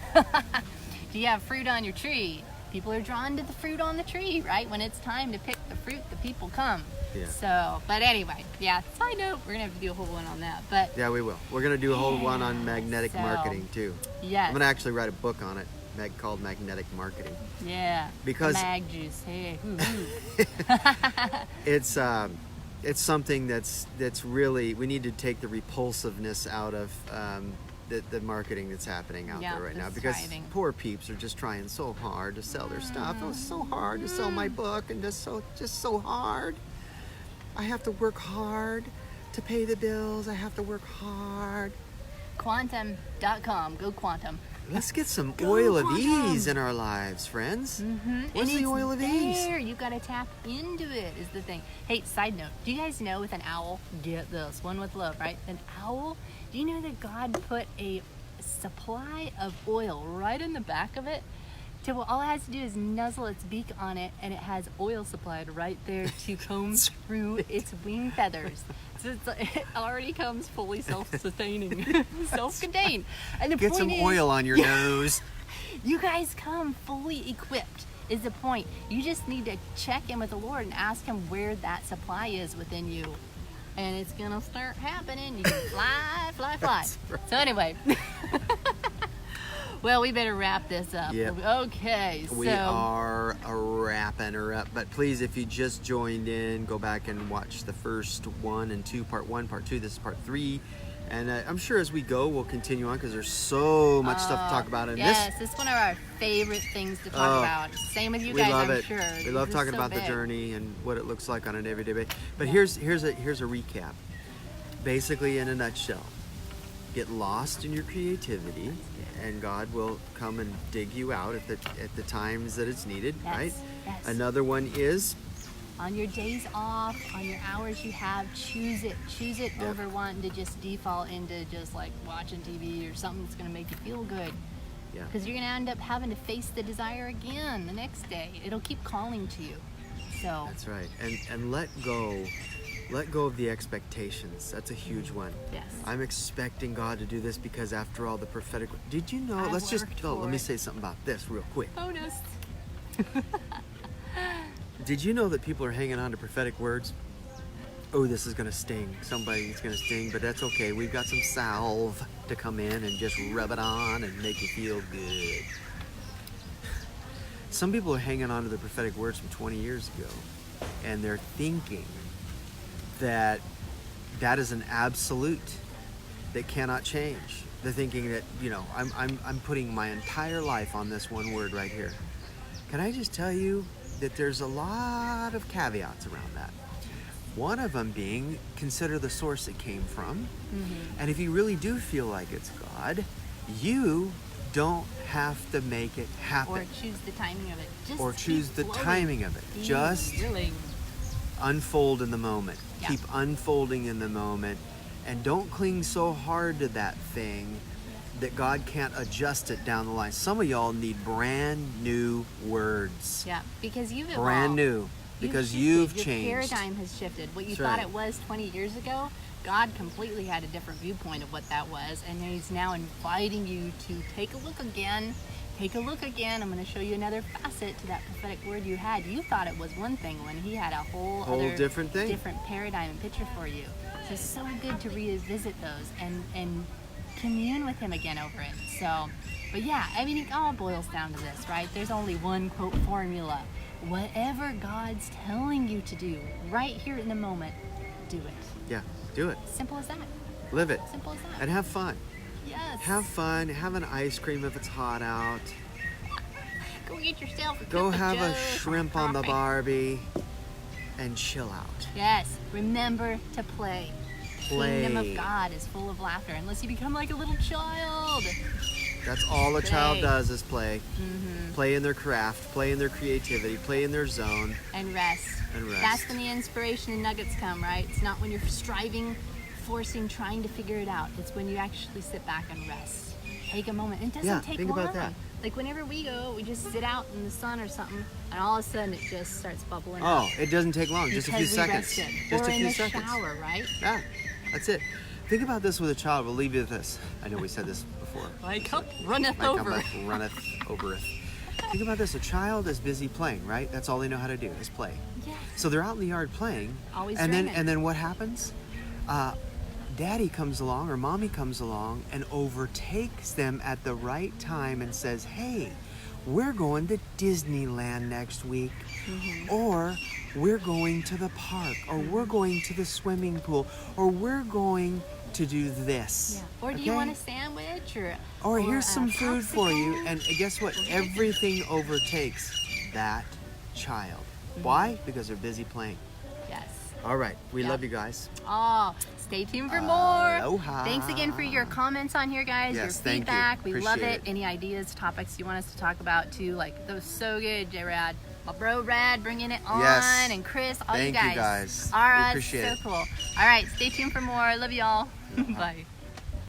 Do you have fruit on your tree? People are drawn to the fruit on the tree, right? When it's time to pick the fruit, the people come. Yeah. So, but anyway, yeah, side note, we're going to have to do a whole one on that. But Yeah, we will. We're going to do a whole one on magnetic marketing, too. Yes. I'm going to actually write a book on it called Magnetic Marketing. Yeah. Because mag juice. Hey. It's something that's really, we need to take the repulsiveness out of the marketing that's happening out there right now, because poor peeps are just trying so hard to sell their stuff. It was so hard to sell my book, and just so hard. I have to work hard to pay the bills. I have to work hard. Quantum.com. Go Quantum. Let's get some oil of ease in our lives, friends. What's the oil of ease? You got to tap into it, is the thing. Hey, side note, do you guys know with an owl, get this, one with love, right? An owl, do you know that God put a supply of oil right in the back of it? So all it has to do is nuzzle its beak on it, and it has oil supplied right there to comb through its wing feathers. So it already comes fully self-sustaining, self-contained. And the Get point some is, oil on your nose. You guys come fully equipped, is the point. You just need to check in with the Lord and ask Him where that supply is within you. And it's going to start happening. You can fly. Right. So anyway. Well, we better wrap this up. Yep. Okay, We are wrapping her up. But please, if you just joined in, go back and watch the first 1 and 2, part 1, part 2. This is part 3. And I'm sure as we go, we'll continue on, because there's so much stuff to talk about. And this is one of our favorite things to talk about. Same with you guys, love I'm it. sure. We love talking about the journey and what it looks like on an everyday basis. But here's a recap. Basically, in a nutshell, get lost in your creativity, and God will come and dig you out at the times that it's needed, right? Yes. Another one is, on your days off, on your hours you have, choose it over wanting to just default into just like watching TV or something that's going to make you feel good. Yeah. Because you're going to end up having to face the desire again the next day. It'll keep calling to you. So that's right. And let go of the expectations. That's a huge one. Yes. I'm expecting God to do this because, after all, the prophetic. Did you know? Let me say something about this real quick. Bonus. Did you know that people are hanging on to prophetic words? Oh, this is going to sting. Somebody's going to sting, but that's okay. We've got some salve to come in and just rub it on and make you feel good. Some people are hanging on to the prophetic words from 20 years ago, and they're thinking that is an absolute that cannot change. They're thinking that, I'm putting my entire life on this one word right here. Can I just tell you that there's a lot of caveats around that? One of them being, consider the source it came from. And if you really do feel like it's God, you don't have to make it happen. Or choose the timing of it. Just unfold in the moment. Yeah. Keep unfolding in the moment, and don't cling so hard to that thing that God can't adjust it down the line. Some of y'all need brand new words. Yeah, because you've evolved. Brand new. Because you've changed. Your paradigm has shifted. What you thought it was 20 years ago, God completely had a different viewpoint of what that was, and He's now inviting you to take a look again. Take a look again. I'm going to show you another facet to that prophetic word you had. You thought it was one thing when He had a whole other different thing, different paradigm and picture for you. So it's so good to revisit those and commune with Him again over it. So, but yeah, I mean, it all boils down to this, right? There's only one quote formula. Whatever God's telling you to do right here in the moment, do it. Yeah, do it. Simple as that. Live it. Simple as that. And have fun. Yes. Have fun. Have an ice cream if it's hot out. Go get yourself a Go cup of have a Joe, shrimp on the Barbie and chill out. Yes. Remember to play. Play. Kingdom of God is full of laughter unless you become like a little child. That's all a child does is play. Mm-hmm. Play in their craft, play in their creativity, play in their zone. And rest. That's when the inspiration and nuggets come, right? It's not when you're striving, forcing, trying to figure it out. It's when you actually sit back and rest. Take a moment. It doesn't take think long. about that. Like whenever we go, we just sit out in the sun or something, and all of a sudden it just starts bubbling up. Oh, it doesn't take long. Just a few seconds. Just or a few in the seconds. shower, right? Yeah, that's it. Think about this with a child. We'll leave you with this. I know we said this before. before. My cup runneth My over. cup runneth overeth. Think about this. A child is busy playing, right? That's all they know how to do is play. Yes. So they're out in the yard playing. Always and dreaming. then what happens? Daddy comes along or mommy comes along and overtakes them at the right time and says, hey, we're going to Disneyland next week. Or we're going to the park, or we're going to the swimming pool, or we're going to do this. Yeah. Or do you want a sandwich or here's some food for you, and guess what? Everything overtakes that child. Why? Because they're busy playing. Yes. All right. We love you guys. Oh, stay tuned for more. Aloha. Thanks again for your comments on here, guys. Yes, your feedback. thank you. We love Appreciate it. it. Any ideas, topics you want us to talk about too? Like, that was so good, J-Rad. My bro Rad bringing it on, Yes. and Chris, all Thank you you guys. All right, We appreciate so it. cool. All right, stay tuned for more. Love y'all. Bye.